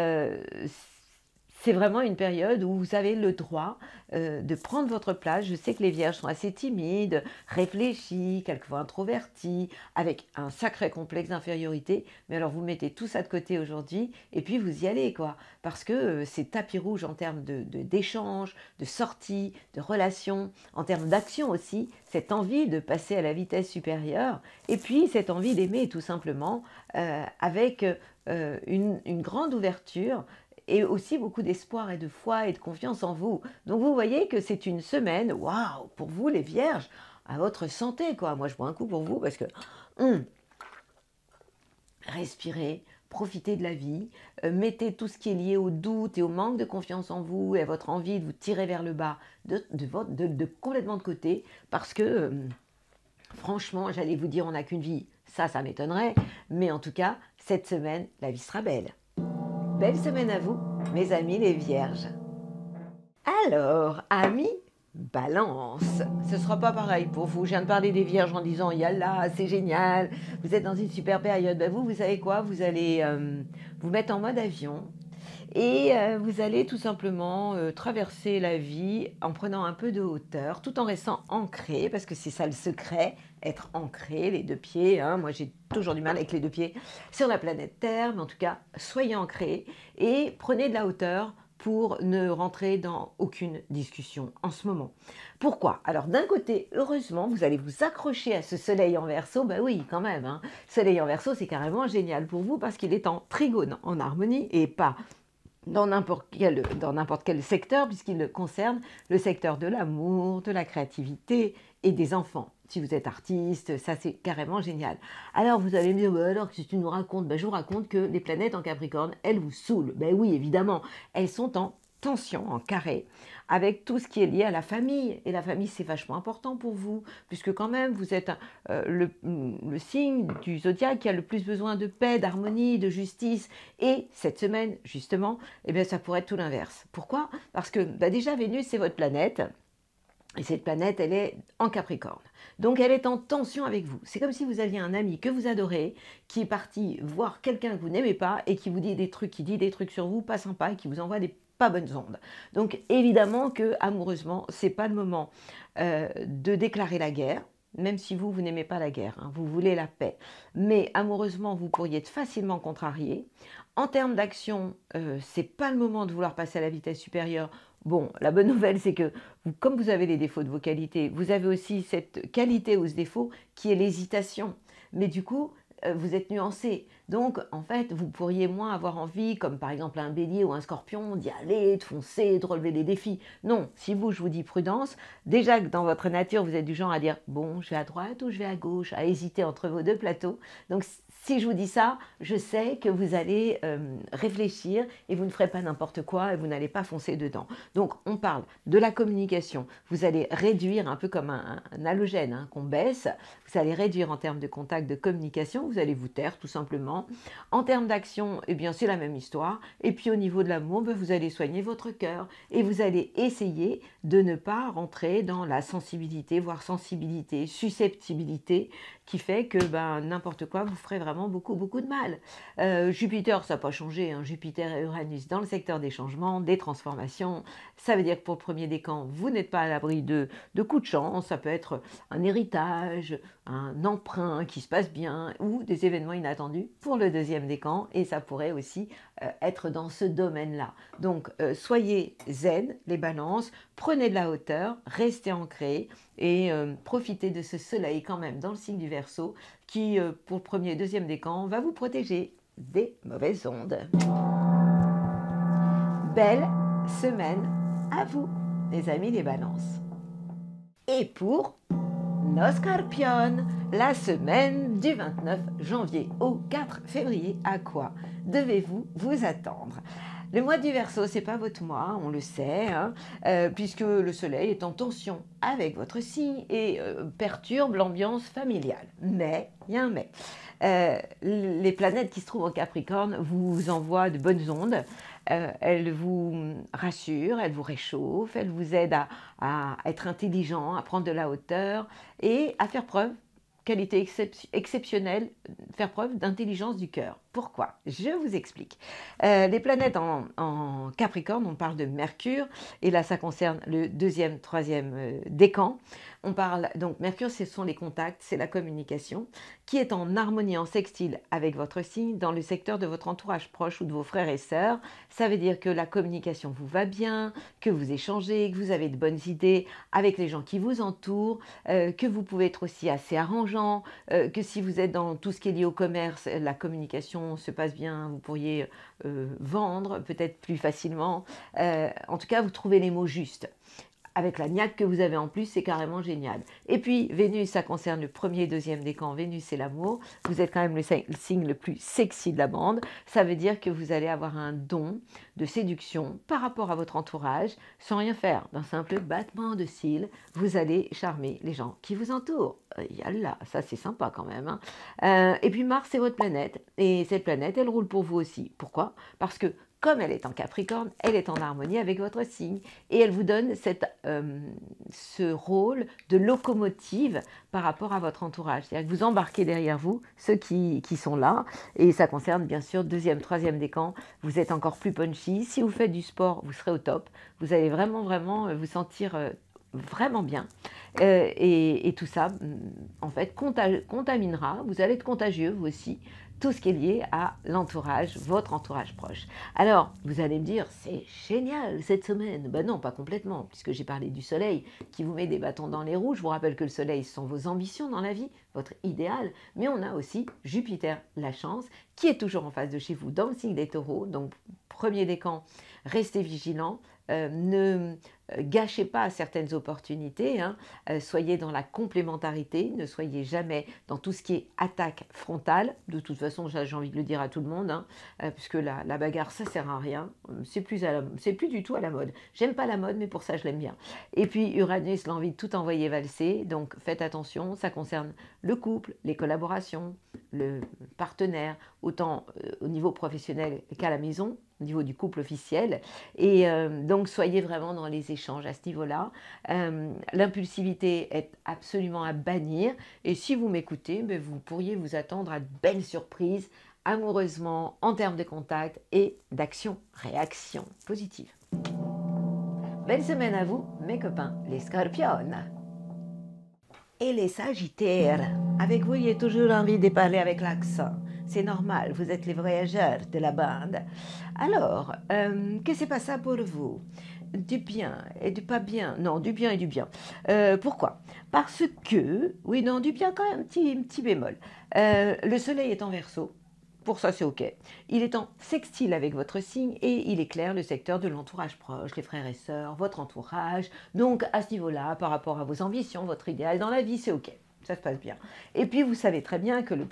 c'est vraiment une période où vous avez le droit de prendre votre place. Je sais que les vierges sont assez timides, réfléchis, quelquefois introvertis, avec un sacré complexe d'infériorité, mais alors vous mettez tout ça de côté aujourd'hui et puis vous y allez, quoi, parce que c'est tapis rouge en termes d'échanges, de sorties, de relations, en termes d'action aussi, cette envie de passer à la vitesse supérieure, et puis cette envie d'aimer tout simplement, avec une grande ouverture, et aussi beaucoup d'espoir et de foi et de confiance en vous. Donc vous voyez que c'est une semaine, waouh, pour vous les vierges, à votre santé, quoi. Moi je bois un coup pour vous parce que respirez, profitez de la vie, mettez tout ce qui est lié au doute et au manque de confiance en vous et à votre envie de vous tirer vers le bas de complètement de côté, parce que franchement, j'allais vous dire on n'a qu'une vie, ça m'étonnerait, mais en tout cas, cette semaine, la vie sera belle. Belle semaine à vous, mes amis les vierges. Alors, amis Balance, ce ne sera pas pareil pour vous. Je viens de parler des vierges en disant yalla, c'est génial, vous êtes dans une super période. Ben vous savez quoi, vous allez vous mettre en mode avion, et vous allez tout simplement traverser la vie en prenant un peu de hauteur, tout en restant ancré, parce que c'est ça le secret, être ancré, les deux pieds. Hein. Moi, j'ai toujours du mal avec les deux pieds sur la planète Terre, mais en tout cas, soyez ancrés et prenez de la hauteur pour ne rentrer dans aucune discussion en ce moment. Pourquoi? Alors d'un côté, heureusement, vous allez vous accrocher à ce soleil en Verseau. Ben oui, quand même, hein. Soleil en Verseau, c'est carrément génial pour vous parce qu'il est en trigone, en harmonie, et pas dans n'importe quel secteur, puisqu'il concerne le secteur de l'amour, de la créativité et des enfants. Si vous êtes artiste, ça c'est carrément génial. Alors vous allez me dire, bah alors qu'est-ce que tu nous racontes? Je vous raconte que les planètes en Capricorne, elles vous saoulent. Ben oui, évidemment, elles sont en tension, en carré, avec tout ce qui est lié à la famille. Et la famille, c'est vachement important pour vous, puisque quand même, vous êtes le signe du zodiaque qui a le plus besoin de paix, d'harmonie, de justice. Et cette semaine, justement, eh bien, ça pourrait être tout l'inverse. Pourquoi? Parce que déjà, Vénus, c'est votre planète. Et cette planète, elle est en Capricorne. Donc, elle est en tension avec vous. C'est comme si vous aviez un ami que vous adorez, qui est parti voir quelqu'un que vous n'aimez pas et qui vous dit des trucs sur vous, pas sympas, et qui vous envoie des pas bonnes ondes. Donc, évidemment que, amoureusement, c'est pas le moment de déclarer la guerre, même si vous n'aimez pas la guerre, hein, vous voulez la paix. Mais amoureusement, vous pourriez être facilement contrarié. En termes d'action, c'est pas le moment de vouloir passer à la vitesse supérieure. Bon, la bonne nouvelle, c'est que comme vous avez les défauts de vos qualités, vous avez aussi cette qualité ou ce défaut qui est l'hésitation. Mais du coup, vous êtes nuancé. Donc, en fait, vous pourriez moins avoir envie, comme par exemple un bélier ou un scorpion, d'y aller, de foncer, de relever des défis. Non, si vous, je vous dis prudence, déjà que dans votre nature, vous êtes du genre à dire, bon, je vais à droite ou je vais à gauche, à hésiter entre vos deux plateaux. Donc, si je vous dis ça, je sais que vous allez réfléchir et vous ne ferez pas n'importe quoi et vous n'allez pas foncer dedans. Donc, on parle de la communication. Vous allez réduire un peu comme un halogène hein, qu'on baisse. Vous allez réduire en termes de contact, de communication. Vous allez vous taire tout simplement. En termes d'action, eh bien, c'est la même histoire. Et puis, au niveau de l'amour, vous allez soigner votre cœur et vous allez essayer de ne pas rentrer dans la sensibilité, voire sensibilité, susceptibilité, qui fait que n'importe quoi vous ferait vraiment beaucoup de mal. Jupiter, ça n'a pas changé, hein. Jupiter et Uranus dans le secteur des changements, des transformations. Ça veut dire que pour le premier décan, vous n'êtes pas à l'abri de coups de chance. Ça peut être un héritage, un emprunt qui se passe bien ou des événements inattendus pour le deuxième décan. Et ça pourrait aussi être dans ce domaine-là. Donc, soyez zen, les balances, prenez de la hauteur, restez ancrés et profitez de ce soleil quand même dans le signe du Verseau qui, pour le premier et deuxième décan, va vous protéger des mauvaises ondes. Belle semaine à vous, les amis les balances. Et pour nos Scorpions, la semaine du 29 janvier au 4 février, à quoi devez-vous vous attendre? Le mois du Verseau, c'est pas votre mois, on le sait, hein, puisque le soleil est en tension avec votre signe et perturbe l'ambiance familiale. Mais, il y a un mais. Les planètes qui se trouvent en Capricorne vous envoient de bonnes ondes, elles vous rassurent, elles vous réchauffent, elles vous aident à être intelligent, à prendre de la hauteur et à faire preuve, qualité exceptionnelle, faire preuve d'intelligence du cœur. Pourquoi? Je vous explique. Les planètes en Capricorne, on parle de Mercure, et là ça concerne le deuxième, troisième décan. On parle, donc Mercure, ce sont les contacts, c'est la communication, qui est en harmonie, en sextile avec votre signe dans le secteur de votre entourage proche ou de vos frères et sœurs. Ça veut dire que la communication vous va bien, que vous échangez, que vous avez de bonnes idées avec les gens qui vous entourent, que vous pouvez être aussi assez arrangeant, que si vous êtes dans tout ce qui est lié au commerce, la communication se passe bien, vous pourriez vendre peut-être plus facilement. En tout cas, vous trouvez les mots justes. Avec la niaque que vous avez en plus, c'est carrément génial. Et puis, Vénus, ça concerne le premier et deuxième décan. Vénus, c'est l'amour. Vous êtes quand même le signe le plus sexy de la bande. Ça veut dire que vous allez avoir un don de séduction par rapport à votre entourage, sans rien faire. D'un simple battement de cils, vous allez charmer les gens qui vous entourent. Yallah, ça c'est sympa quand même. Hein. Et puis Mars, c'est votre planète. Et cette planète, elle roule pour vous aussi. Pourquoi? Parce que comme elle est en Capricorne, elle est en harmonie avec votre signe et elle vous donne ce rôle de locomotive par rapport à votre entourage. C'est-à-dire que vous embarquez derrière vous ceux qui sont là et ça concerne bien sûr deuxième, troisième décan. Vous êtes encore plus punchy. Si vous faites du sport, vous serez au top. Vous allez vraiment vous sentir vraiment bien. Et tout ça, en fait, contaminera. Vous allez être contagieux, vous aussi, tout ce qui est lié à l'entourage, votre entourage proche. Alors, vous allez me dire, c'est génial cette semaine. Ben non, pas complètement, puisque j'ai parlé du soleil qui vous met des bâtons dans les roues. Je vous rappelle que le soleil, ce sont vos ambitions dans la vie, votre idéal. Mais on a aussi Jupiter, la chance, qui est toujours en face de chez vous dans le signe des taureaux. Donc, premier décan, restez vigilants. Ne gâchez pas certaines opportunités, hein. Soyez dans la complémentarité, ne soyez jamais dans tout ce qui est attaque frontale. De toute façon, j'ai envie de le dire à tout le monde, hein, puisque la bagarre, ça sert à rien. C'est plus du tout à la mode. J'aime pas la mode, mais pour ça, je l'aime bien. Et puis, Uranus, l'envie de tout envoyer valser, donc faites attention, ça concerne le couple, les collaborations, le partenaire, autant au niveau professionnel qu'à la maison, au niveau du couple officiel. Et donc, soyez vraiment dans les échanges à ce niveau-là. L'impulsivité est absolument à bannir. Et si vous m'écoutez, ben, vous pourriez vous attendre à de belles surprises, amoureusement, en termes de contact et d'action-réaction positive. Belle semaine à vous, mes copains, les Scorpions. Et les Sagittaires, avec vous, il y a toujours envie de parler avec l'accent. C'est normal, vous êtes les voyageurs de la bande. Alors, qu'est-ce que c'est pas ça pour vous? Du bien et du pas bien. Non, du bien et du bien. Pourquoi? Parce que, oui, non, du bien quand même, petit bémol. Le soleil est en Verseau. Pour ça, c'est OK. Il est en sextile avec votre signe et il éclaire le secteur de l'entourage proche, les frères et sœurs, votre entourage. Donc, à ce niveau-là, par rapport à vos ambitions, votre idéal dans la vie, c'est OK. Ça se passe bien. Et puis, vous savez très bien que le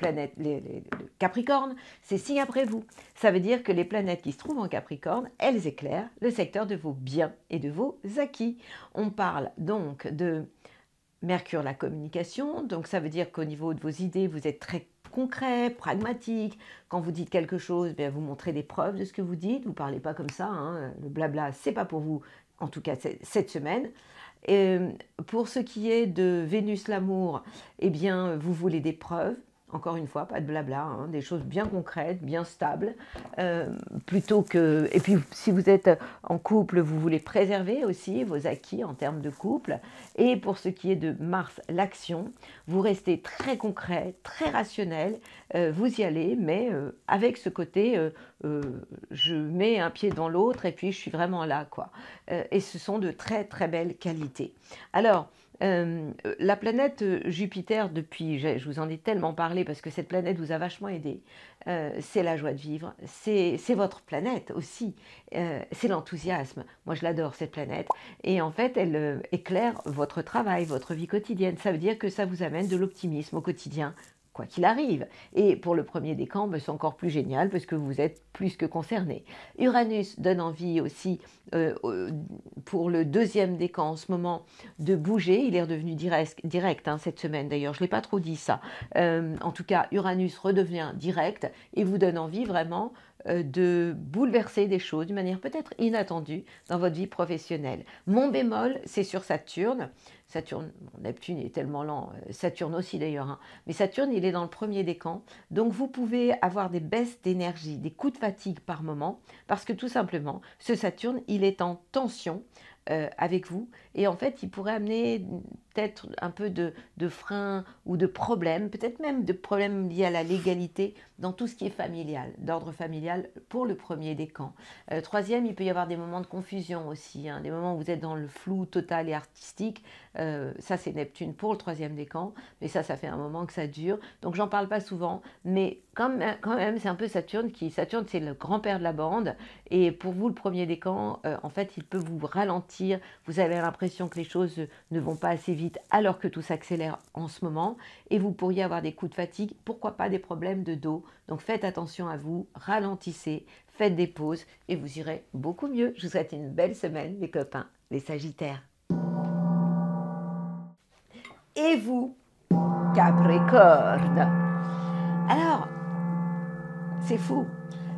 Capricorne, c'est signe après vous. Ça veut dire que les planètes qui se trouvent en Capricorne, elles éclairent le secteur de vos biens et de vos acquis. On parle donc de Mercure, la communication. Donc, ça veut dire qu'au niveau de vos idées, vous êtes très concret, pragmatique. Quand vous dites quelque chose, bien, vous montrez des preuves de ce que vous dites. Vous ne parlez pas comme ça. Hein. Le blabla, ce n'est pas pour vous, en tout cas cette semaine. Et pour ce qui est de Vénus l'amour, eh bien, vous voulez des preuves. Encore une fois, pas de blabla, hein, des choses bien concrètes, bien stables, plutôt que... Et puis, si vous êtes en couple, vous voulez préserver aussi vos acquis en termes de couple. Et pour ce qui est de Mars, l'action, vous restez très concret, très rationnel, vous y allez, mais avec ce côté, je mets un pied dans l'autre et puis je suis vraiment là, quoi. Et ce sont de très, très belles qualités. Alors, La planète Jupiter, depuis, je vous en ai tellement parlé parce que cette planète vous a vachement aidé, c'est la joie de vivre, c'est votre planète aussi, c'est l'enthousiasme. Moi je l'adore cette planète et en fait elle éclaire votre travail, votre vie quotidienne. Ça veut dire que ça vous amène de l'optimisme au quotidien, quoi qu'il arrive. Et pour le premier décan, c'est encore plus génial parce que vous êtes plus que concerné. Uranus donne envie aussi pour le deuxième décan en ce moment de bouger. Il est redevenu direct hein, cette semaine d'ailleurs, je ne l'ai pas trop dit ça. En tout cas, Uranus redevient direct et vous donne envie vraiment de bouleverser des choses d'une manière peut-être inattendue dans votre vie professionnelle. Mon bémol, c'est sur Saturne. Saturne, bon, Neptune est tellement lent, Saturne aussi d'ailleurs, hein. Mais Saturne, il est dans le premier décan. Donc vous pouvez avoir des baisses d'énergie, des coups de fatigue par moment, parce que tout simplement, ce Saturne, il est en tension avec vous. Et en fait, il pourrait amener peut-être un peu de frein ou de problèmes, peut-être même de problèmes liés à la légalité dans tout ce qui est familial, d'ordre familial pour le premier décan. Troisième, il peut y avoir des moments de confusion aussi, hein, des moments où vous êtes dans le flou total et artistique. Ça, c'est Neptune pour le troisième décan, mais ça fait un moment que ça dure. Donc, j'en parle pas souvent, mais quand même c'est un peu Saturne Saturne, c'est le grand-père de la bande. Et pour vous, le premier décan, en fait, il peut vous ralentir. Vous avez l'impression que les choses ne vont pas assez vite alors que tout s'accélère en ce moment. Et vous pourriez avoir des coups de fatigue, pourquoi pas des problèmes de dos. Donc faites attention à vous, ralentissez, faites des pauses et vous irez beaucoup mieux. Je vous souhaite une belle semaine, les copains, les Sagittaires. Et vous, Capricorne? Alors, c'est fou,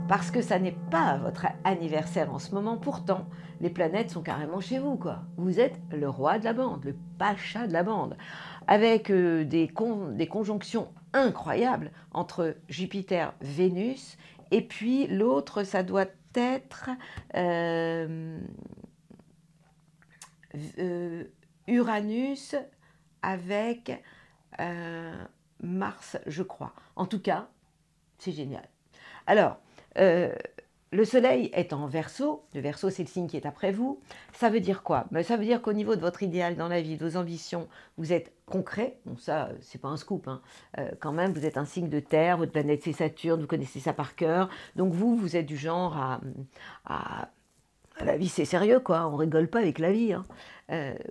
parce que ça n'est pas votre anniversaire en ce moment. Pourtant, les planètes sont carrément chez vous, quoi. Vous êtes le roi de la bande, le pacha de la bande, avec des conjonctions incroyables entre Jupiter, Vénus, et puis l'autre, ça doit être Uranus avec Mars, je crois. En tout cas, c'est génial. Alors, le soleil est en Verseau. Le Verseau, c'est le signe qui est après vous. Ça veut dire quoi? Ça veut dire qu'au niveau de votre idéal dans la vie, de vos ambitions, vous êtes concret. Bon, ça, c'est pas un scoop, hein. Quand même, vous êtes un signe de terre. Votre planète, c'est Saturne. Vous connaissez ça par cœur. Donc, vous êtes du genre à la vie, c'est sérieux, quoi. On rigole pas avec la vie, hein.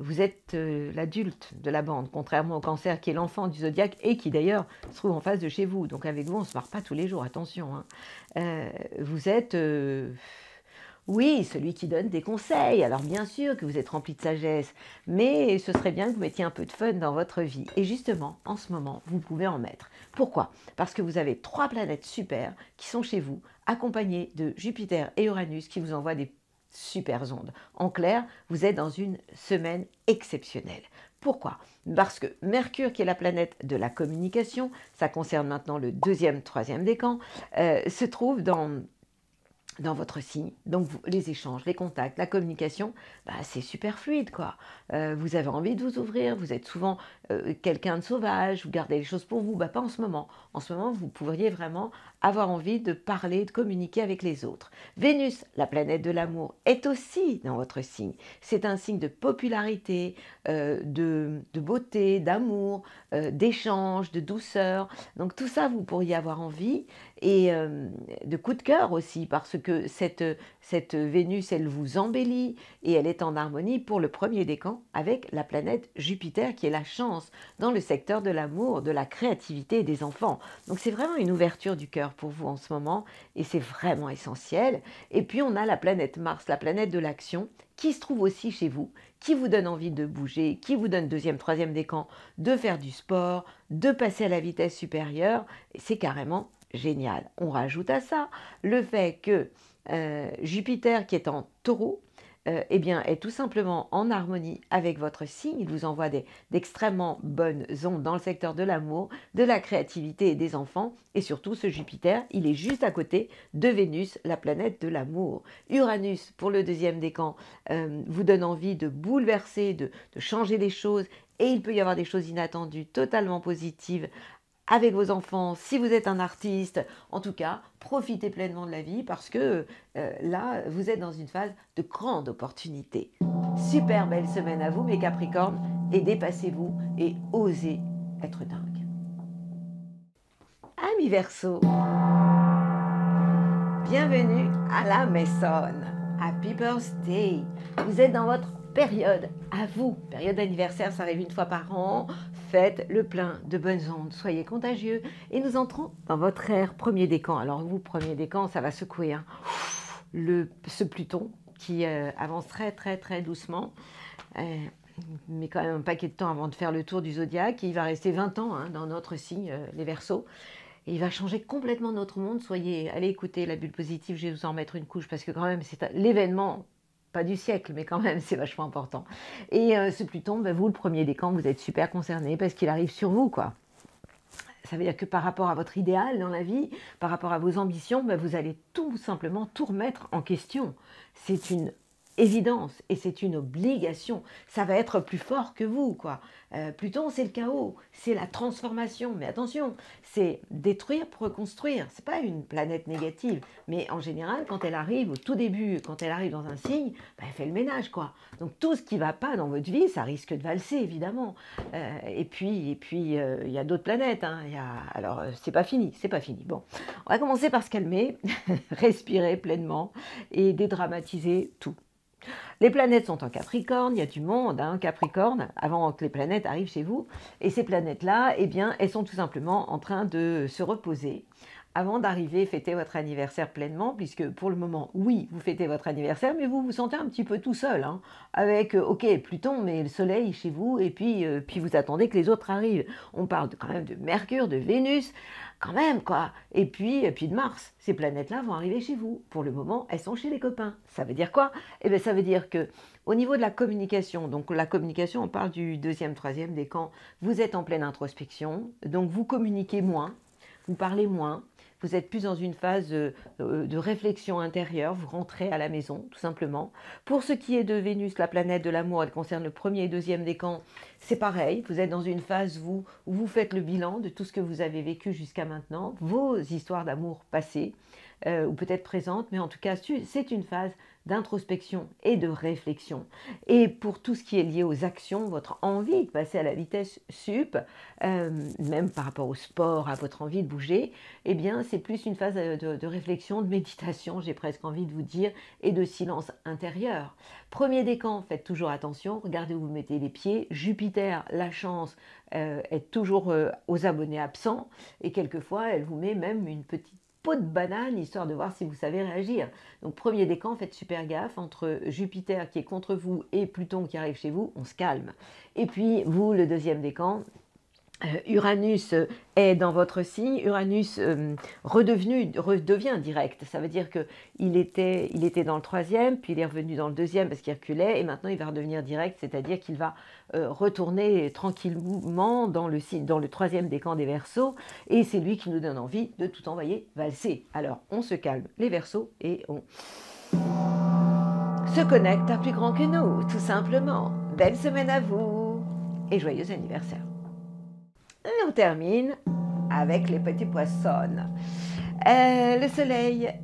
Vous êtes l'adulte de la bande, contrairement au Cancer qui est l'enfant du zodiaque et qui d'ailleurs se trouve en face de chez vous. Donc avec vous, on ne se marre pas tous les jours, attention, hein. Vous êtes, oui, celui qui donne des conseils. Alors bien sûr que vous êtes rempli de sagesse, mais ce serait bien que vous mettiez un peu de fun dans votre vie. Et justement, en ce moment, vous pouvez en mettre. Pourquoi? Parce que vous avez 3 planètes super qui sont chez vous, accompagnées de Jupiter et Uranus qui vous envoient des super ondes. En clair, vous êtes dans une semaine exceptionnelle. Pourquoi? Parce que Mercure, qui est la planète de la communication, ça concerne maintenant le deuxième, troisième décan, se trouve dans votre signe. Donc les échanges, les contacts, la communication, c'est super fluide, quoi. Vous avez envie de vous ouvrir, vous êtes souvent quelqu'un de sauvage, vous gardez les choses pour vous, pas en ce moment. En ce moment, vous pourriez vraiment avoir envie de parler, de communiquer avec les autres. Vénus, la planète de l'amour, est aussi dans votre signe. C'est un signe de popularité, de beauté, d'amour, d'échange, de douceur. Donc tout ça, vous pourriez avoir envie, et de coup de cœur aussi, parce que cette Vénus, elle vous embellit et elle est en harmonie pour le premier décan avec la planète Jupiter qui est la chance dans le secteur de l'amour, de la créativité et des enfants. Donc c'est vraiment une ouverture du cœur pour vous en ce moment et c'est vraiment essentiel. Et puis on a la planète Mars, la planète de l'action, qui se trouve aussi chez vous, qui vous donne envie de bouger, qui vous donne deuxième, troisième décan, de faire du sport, de passer à la vitesse supérieure. C'est carrément génial. On rajoute à ça le fait que Jupiter, qui est en Taureau, eh bien, est tout simplement en harmonie avec votre signe. Il vous envoie d'extrêmement bonnes ondes dans le secteur de l'amour, de la créativité et des enfants. Et surtout, ce Jupiter, il est juste à côté de Vénus, la planète de l'amour. Uranus, pour le deuxième décan, vous donne envie de bouleverser, de changer les choses. Et il peut y avoir des choses inattendues, totalement positives, avec vos enfants, si vous êtes un artiste. En tout cas, profitez pleinement de la vie parce que là, vous êtes dans une phase de grande opportunité. Super belle semaine à vous, mes Capricornes, et dépassez-vous et osez être dingue. Amis Verseau, bienvenue à la maison. Happy birthday. Vous êtes dans votre période à vous. Période d'anniversaire, ça arrive une fois par an. Faites le plein de bonnes ondes. Soyez contagieux. Et nous entrons dans votre ère premier décan. Alors vous, premier décan, ça va secouer. Hein. Ce Pluton qui avance très doucement. Mais quand même un paquet de temps avant de faire le tour du zodiaque. Il va rester 20 ans hein, dans notre signe, les Verseaux. Et il va changer complètement notre monde. Allez écouter la bulle positive, je vais vous en mettre une couche parce que quand même c'est l'événement, pas du siècle, mais quand même c'est vachement important. Et ce Pluton, ben, vous le premier décan, vous êtes super concerné parce qu'il arrive sur vous, quoi. Ça veut dire que par rapport à votre idéal dans la vie, par rapport à vos ambitions, ben, vous allez tout simplement tout remettre en question. C'est une évidence et c'est une obligation. Ça va être plus fort que vous, quoi. Pluton, c'est le chaos, c'est la transformation. Mais attention, c'est détruire pour reconstruire. C'est pas une planète négative, mais en général, quand elle arrive au tout début, quand elle arrive dans un signe, ben, elle fait le ménage, quoi. Donc tout ce qui va pas dans votre vie, ça risque de valser, évidemment. Et puis, il y a d'autres planètes. Hein. Alors, c'est pas fini, c'est pas fini. Bon, on va commencer par se calmer, respirer pleinement et dédramatiser tout. Les planètes sont en Capricorne, il y a du monde, hein, Capricorne, avant que les planètes arrivent chez vous. Et ces planètes-là, eh bien, elles sont tout simplement en train de se reposer avant d'arriver fêter votre anniversaire pleinement, puisque pour le moment, oui, vous fêtez votre anniversaire, mais vous vous sentez un petit peu tout seul, hein, avec, ok, Pluton, mais le Soleil chez vous, et puis vous attendez que les autres arrivent. On parle quand même de Mercure, de Vénus, quand même, quoi. Et puis de Mars. Ces planètes-là vont arriver chez vous. Pour le moment, elles sont chez les copains. Ça veut dire quoi? Eh bien, ça veut dire que au niveau de la communication, donc la communication, on parle du deuxième, troisième décan, vous êtes en pleine introspection, donc vous communiquez moins, vous parlez moins, vous êtes plus dans une phase de réflexion intérieure, vous rentrez à la maison, tout simplement. Pour ce qui est de Vénus, la planète de l'amour, elle concerne le premier et deuxième décan, c'est pareil, vous êtes dans une phase où vous faites le bilan de tout ce que vous avez vécu jusqu'à maintenant, vos histoires d'amour passées, ou peut-être présentes, mais en tout cas, c'est une phase d'introspection et de réflexion. Et pour tout ce qui est lié aux actions, votre envie de passer à la vitesse sup, même par rapport au sport, à votre envie de bouger, eh bien c'est plus une phase de réflexion, de méditation, j'ai presque envie de vous dire, et de silence intérieur. Premier décan, faites toujours attention, regardez où vous mettez les pieds. Jupiter, la chance, est toujours aux abonnés absents, et quelquefois elle vous met même une petite peau de banane, histoire de voir si vous savez réagir. Donc premier décan, faites super gaffe, entre Jupiter qui est contre vous et Pluton qui arrive chez vous, on se calme. Et puis vous, le deuxième décan, Uranus est dans votre signe, Uranus redevient direct, ça veut dire qu'il était dans le troisième, puis il est revenu dans le deuxième parce qu'il reculait, et maintenant il va redevenir direct, c'est-à-dire qu'il va retourner tranquillement dans le troisième décan des Verseaux, et c'est lui qui nous donne envie de tout envoyer valser. Alors on se calme les Verseaux et on se connecte à plus grand que nous, tout simplement. Belle semaine à vous et joyeux anniversaire. Et on termine avec les petits poissons. Le soleil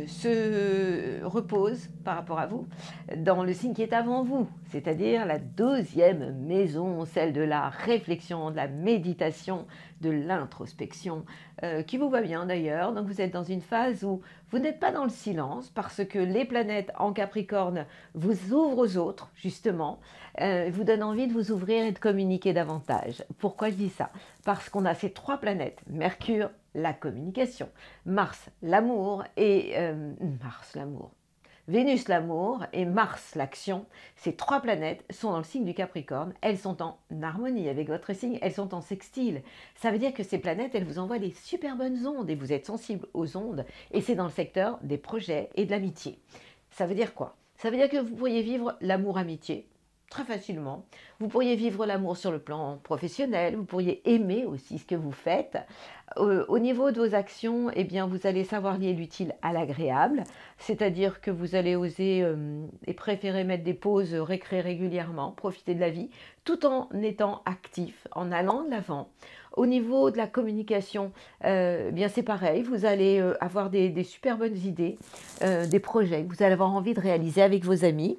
se repose par rapport à vous dans le signe qui est avant vous, c'est-à-dire la deuxième maison, celle de la réflexion, de la méditation, de l'introspection, qui vous va bien d'ailleurs. Donc vous êtes dans une phase où vous n'êtes pas dans le silence parce que les planètes en Capricorne vous ouvrent aux autres, justement, vous donnent envie de vous ouvrir et de communiquer davantage. Pourquoi je dis ça? Parce qu'on a ces trois planètes, Mercure, la communication, Mars, l'amour, et Vénus, l'amour, et Mars, l'action. Ces trois planètes sont dans le signe du Capricorne, elles sont en harmonie avec votre signe, elles sont en sextile. Ça veut dire que ces planètes, elles vous envoient des super bonnes ondes, et vous êtes sensible aux ondes, et c'est dans le secteur des projets et de l'amitié. Ça veut dire quoi? Ça veut dire que vous pourriez vivre l'amour-amitié, très facilement. Vous pourriez vivre l'amour sur le plan professionnel, vous pourriez aimer aussi ce que vous faites. Au niveau de vos actions, eh bien, vous allez savoir lier l'utile à l'agréable, c'est-à-dire que vous allez oser et préférer mettre des pauses récré régulièrement, profiter de la vie, tout en étant actif, en allant de l'avant. Au niveau de la communication, eh bien c'est pareil, vous allez avoir des super bonnes idées, des projets que vous allez avoir envie de réaliser avec vos amis.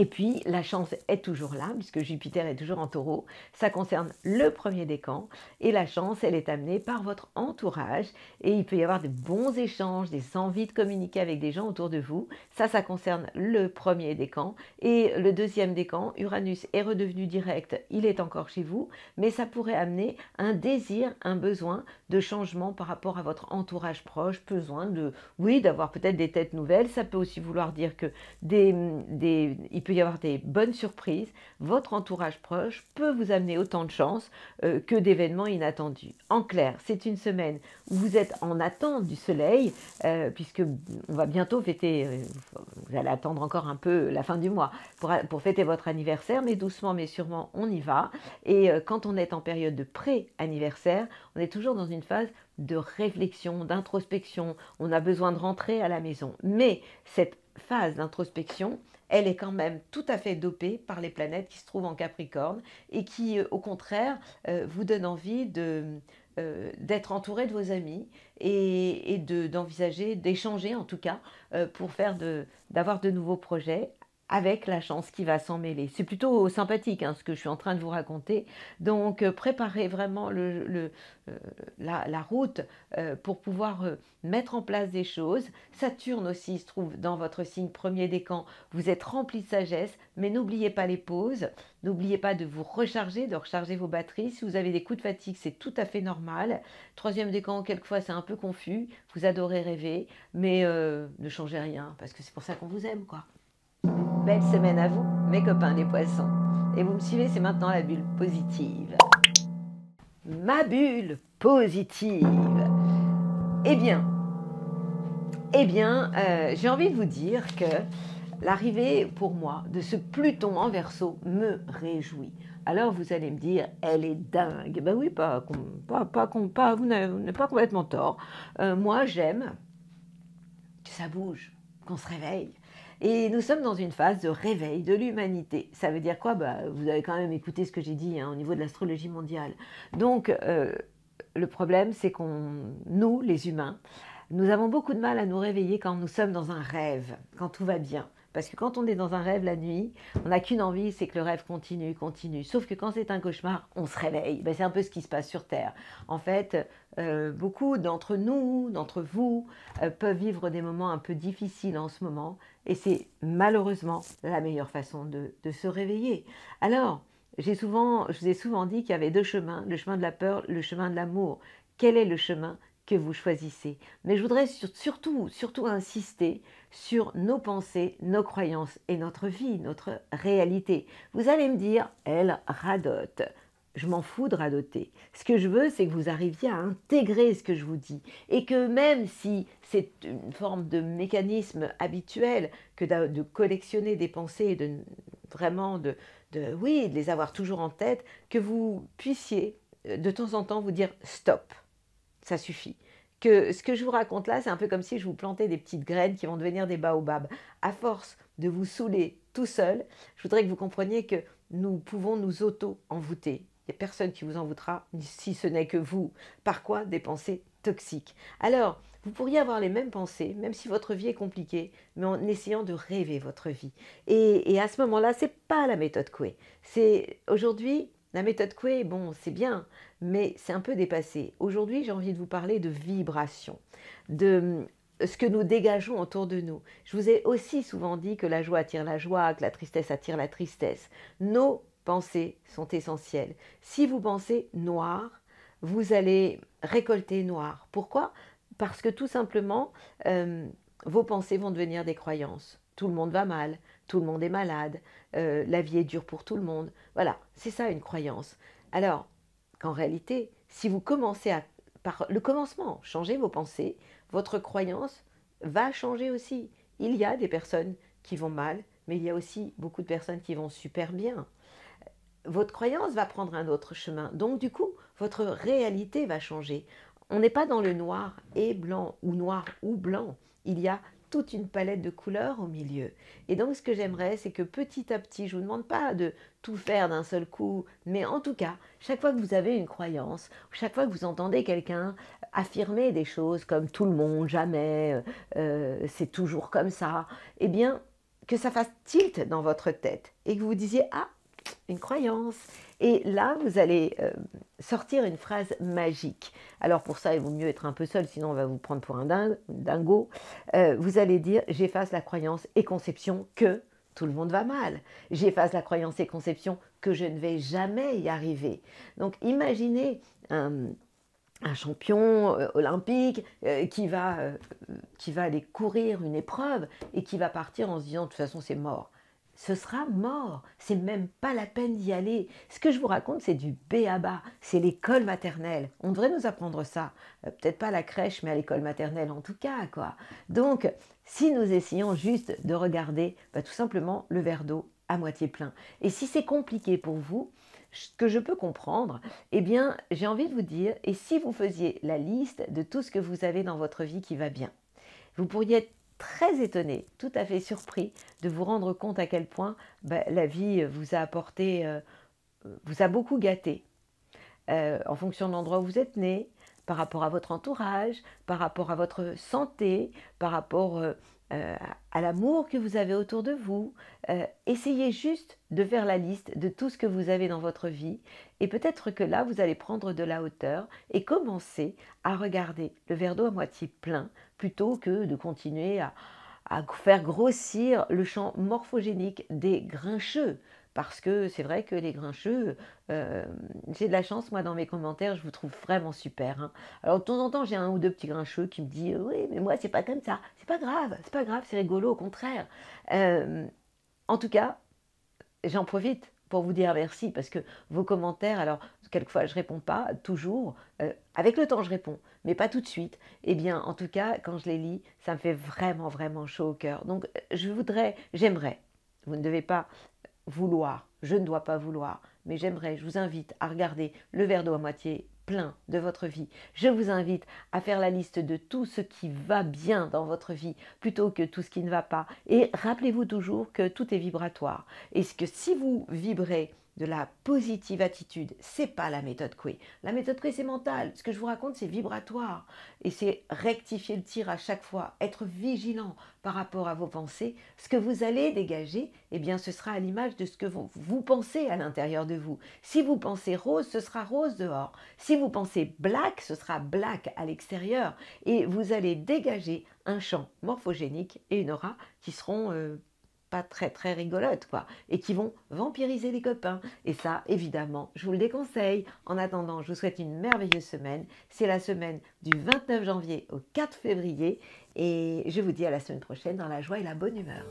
Et puis, la chance est toujours là, puisque Jupiter est toujours en taureau. Ça concerne le premier décan. Et la chance, elle est amenée par votre entourage. Et il peut y avoir de bons échanges, des envies de communiquer avec des gens autour de vous. Ça concerne le premier décan. Et le deuxième décan, Uranus est redevenu direct. Il est encore chez vous. Mais ça pourrait amener un désir, un besoin de changement par rapport à votre entourage proche. Besoin de, oui, d'avoir peut-être des têtes nouvelles. Ça peut aussi vouloir dire que il peut y avoir des bonnes surprises. Votre entourage proche peut vous amener autant de chance que d'événements inattendus. En clair, c'est une semaine où vous êtes en attente du soleil, puisque on va bientôt fêter, vous allez attendre encore un peu la fin du mois pour fêter votre anniversaire, mais doucement mais sûrement on y va. Et quand on est en période de pré-anniversaire, on est toujours dans une phase de réflexion, d'introspection. On a besoin de rentrer à la maison. Mais cette phase d'introspection, elle est quand même tout à fait dopée par les planètes qui se trouvent en Capricorne et qui, au contraire, vous donnent envie d'être entouré de vos amis et d'envisager, d'échanger en tout cas, pour d'avoir de nouveaux projets avec la chance qui va s'en mêler. C'est plutôt sympathique ce que je suis en train de vous raconter. Donc préparez vraiment la route pour pouvoir mettre en place des choses. Saturne aussi se trouve dans votre signe premier décan. Vous êtes rempli de sagesse, mais n'oubliez pas les pauses. N'oubliez pas de vous recharger, de recharger vos batteries. Si vous avez des coups de fatigue, c'est tout à fait normal. Troisième décan, quelquefois c'est un peu confus. Vous adorez rêver, mais ne changez rien, parce que c'est pour ça qu'on vous aime, quoi. Belle semaine à vous, mes copains les poissons. Et vous me suivez, c'est maintenant la bulle positive. Ma bulle positive. Eh bien, j'ai envie de vous dire que l'arrivée pour moi de ce Pluton en Verseau me réjouit. Alors vous allez me dire, elle est dingue. Ben oui, vous n'avez pas complètement tort. Moi, j'aime que ça bouge, qu'on se réveille. Et nous sommes dans une phase de réveil de l'humanité. Ça veut dire quoi? Vous avez quand même écouté ce que j'ai dit au niveau de l'astrologie mondiale. Donc, le problème, c'est nous, les humains, nous avons beaucoup de mal à nous réveiller quand nous sommes dans un rêve, quand tout va bien. Parce que quand on est dans un rêve la nuit, on n'a qu'une envie, c'est que le rêve continue, continue. Sauf que quand c'est un cauchemar, on se réveille. C'est un peu ce qui se passe sur Terre. En fait, beaucoup d'entre nous, d'entre vous, peuvent vivre des moments un peu difficiles en ce moment. Et c'est malheureusement la meilleure façon de se réveiller. Alors, je vous ai souvent dit qu'il y avait deux chemins, le chemin de la peur, le chemin de l'amour. Quel est le chemin que vous choisissez? Mais je voudrais surtout insister sur nos pensées, nos croyances et notre vie, notre réalité. Vous allez me dire, elle radote. Je m'en fous de radoter. Ce que je veux, c'est que vous arriviez à intégrer ce que je vous dis. Et que même si c'est une forme de mécanisme habituel que de collectionner des pensées, de les avoir toujours en tête, que vous puissiez de temps en temps vous dire stop. Ça suffit. Que ce que je vous raconte là, c'est un peu comme si je vous plantais des petites graines qui vont devenir des baobabs. À force de vous saouler tout seul, je voudrais que vous compreniez que nous pouvons nous auto-envoûter. Il n'y a personne qui vous envoûtera, si ce n'est que vous. Par quoi? Des pensées toxiques. Alors, vous pourriez avoir les mêmes pensées, même si votre vie est compliquée, mais en essayant de rêver votre vie. Et à ce moment-là, ce n'est pas la méthode Coué. Aujourd'hui, la méthode Coué, bon, c'est bien, mais c'est un peu dépassé. Aujourd'hui, j'ai envie de vous parler de vibration, de ce que nous dégageons autour de nous. Je vous ai aussi souvent dit que la joie attire la joie, que la tristesse attire la tristesse. Nos pensées sont essentielles. Si vous pensez noir, vous allez récolter noir. Pourquoi? Parce que tout simplement, vos pensées vont devenir des croyances. Tout le monde va mal, tout le monde est malade, la vie est dure pour tout le monde. Voilà, c'est ça une croyance. Alors qu'en réalité, si vous commencez par le commencement, changer vos pensées, votre croyance va changer aussi. Il y a des personnes qui vont mal, mais il y a aussi beaucoup de personnes qui vont super bien. Votre croyance va prendre un autre chemin. Donc du coup, votre réalité va changer. On n'est pas dans le noir et blanc, ou noir ou blanc. Il y a toute une palette de couleurs au milieu. Et donc ce que j'aimerais, c'est que petit à petit, je ne vous demande pas de tout faire d'un seul coup, mais en tout cas, chaque fois que vous avez une croyance, chaque fois que vous entendez quelqu'un affirmer des choses comme tout le monde, jamais, c'est toujours comme ça, eh bien, que ça fasse tilt dans votre tête et que vous vous disiez « Ah, une croyance !» Et là, vous allez sortir une phrase magique. Alors pour ça, il vaut mieux être un peu seul, sinon on va vous prendre pour un dingo. Vous allez dire « J'efface la croyance et conception que tout le monde va mal. J'efface la croyance et conception que je ne vais jamais y arriver. » Donc imaginez un champion olympique qui va aller courir une épreuve et qui va partir en se disant « de toute façon c'est mort ». Ce sera mort, c'est même pas la peine d'y aller. Ce que je vous raconte, c'est du b.a.-ba, c'est l'école maternelle. On devrait nous apprendre ça, peut-être pas à la crèche, mais à l'école maternelle en tout cas, quoi. Donc, si nous essayons juste de regarder tout simplement le verre d'eau à moitié plein. Et si c'est compliqué pour vous, ce que je peux comprendre, eh bien, j'ai envie de vous dire, et si vous faisiez la liste de tout ce que vous avez dans votre vie qui va bien, vous pourriez être très étonné, tout à fait surpris de vous rendre compte à quel point la vie vous a apporté, vous a beaucoup gâté en fonction de l'endroit où vous êtes né, par rapport à votre entourage, par rapport à votre santé, par rapport à l'amour que vous avez autour de vous. Essayez juste de faire la liste de tout ce que vous avez dans votre vie et peut-être que là, vous allez prendre de la hauteur et commencer à regarder le verre d'eau à moitié plein plutôt que de continuer à faire grossir le champ morphogénique des grincheux. Parce que c'est vrai que les grincheux, j'ai de la chance, moi dans mes commentaires, je vous trouve vraiment super. Hein. Alors de temps en temps, j'ai un ou deux petits grincheux qui me disent « Oui, mais moi c'est pas comme ça, c'est pas grave, c'est rigolo, au contraire. » En tout cas, j'en profite pour vous dire merci parce que vos commentaires, alors quelquefois je réponds pas toujours, avec le temps je réponds, mais pas tout de suite. Eh bien en tout cas, quand je les lis, ça me fait vraiment vraiment chaud au cœur. Donc j'aimerais, vous ne devez pas vouloir, je ne dois pas vouloir, mais j'aimerais, je vous invite à regarder le verre d'eau à moitié plein de votre vie. Je vous invite à faire la liste de tout ce qui va bien dans votre vie plutôt que tout ce qui ne va pas. Et rappelez-vous toujours que tout est vibratoire. Et que si vous vibrez de la positive attitude, c'est pas la méthode Coué. La méthode Coué, c'est mental. Ce que je vous raconte, c'est vibratoire. Et c'est rectifier le tir à chaque fois, être vigilant par rapport à vos pensées. Ce que vous allez dégager, eh bien, ce sera à l'image de ce que vous pensez à l'intérieur de vous. Si vous pensez rose, ce sera rose dehors. Si vous pensez black, ce sera black à l'extérieur. Et vous allez dégager un champ morphogénique et une aura qui seront pas très très rigolotes, quoi, et qui vont vampiriser les copains. Et ça, évidemment, je vous le déconseille. En attendant, je vous souhaite une merveilleuse semaine. C'est la semaine du 29 janvier au 4 février. Et je vous dis à la semaine prochaine dans la joie et la bonne humeur.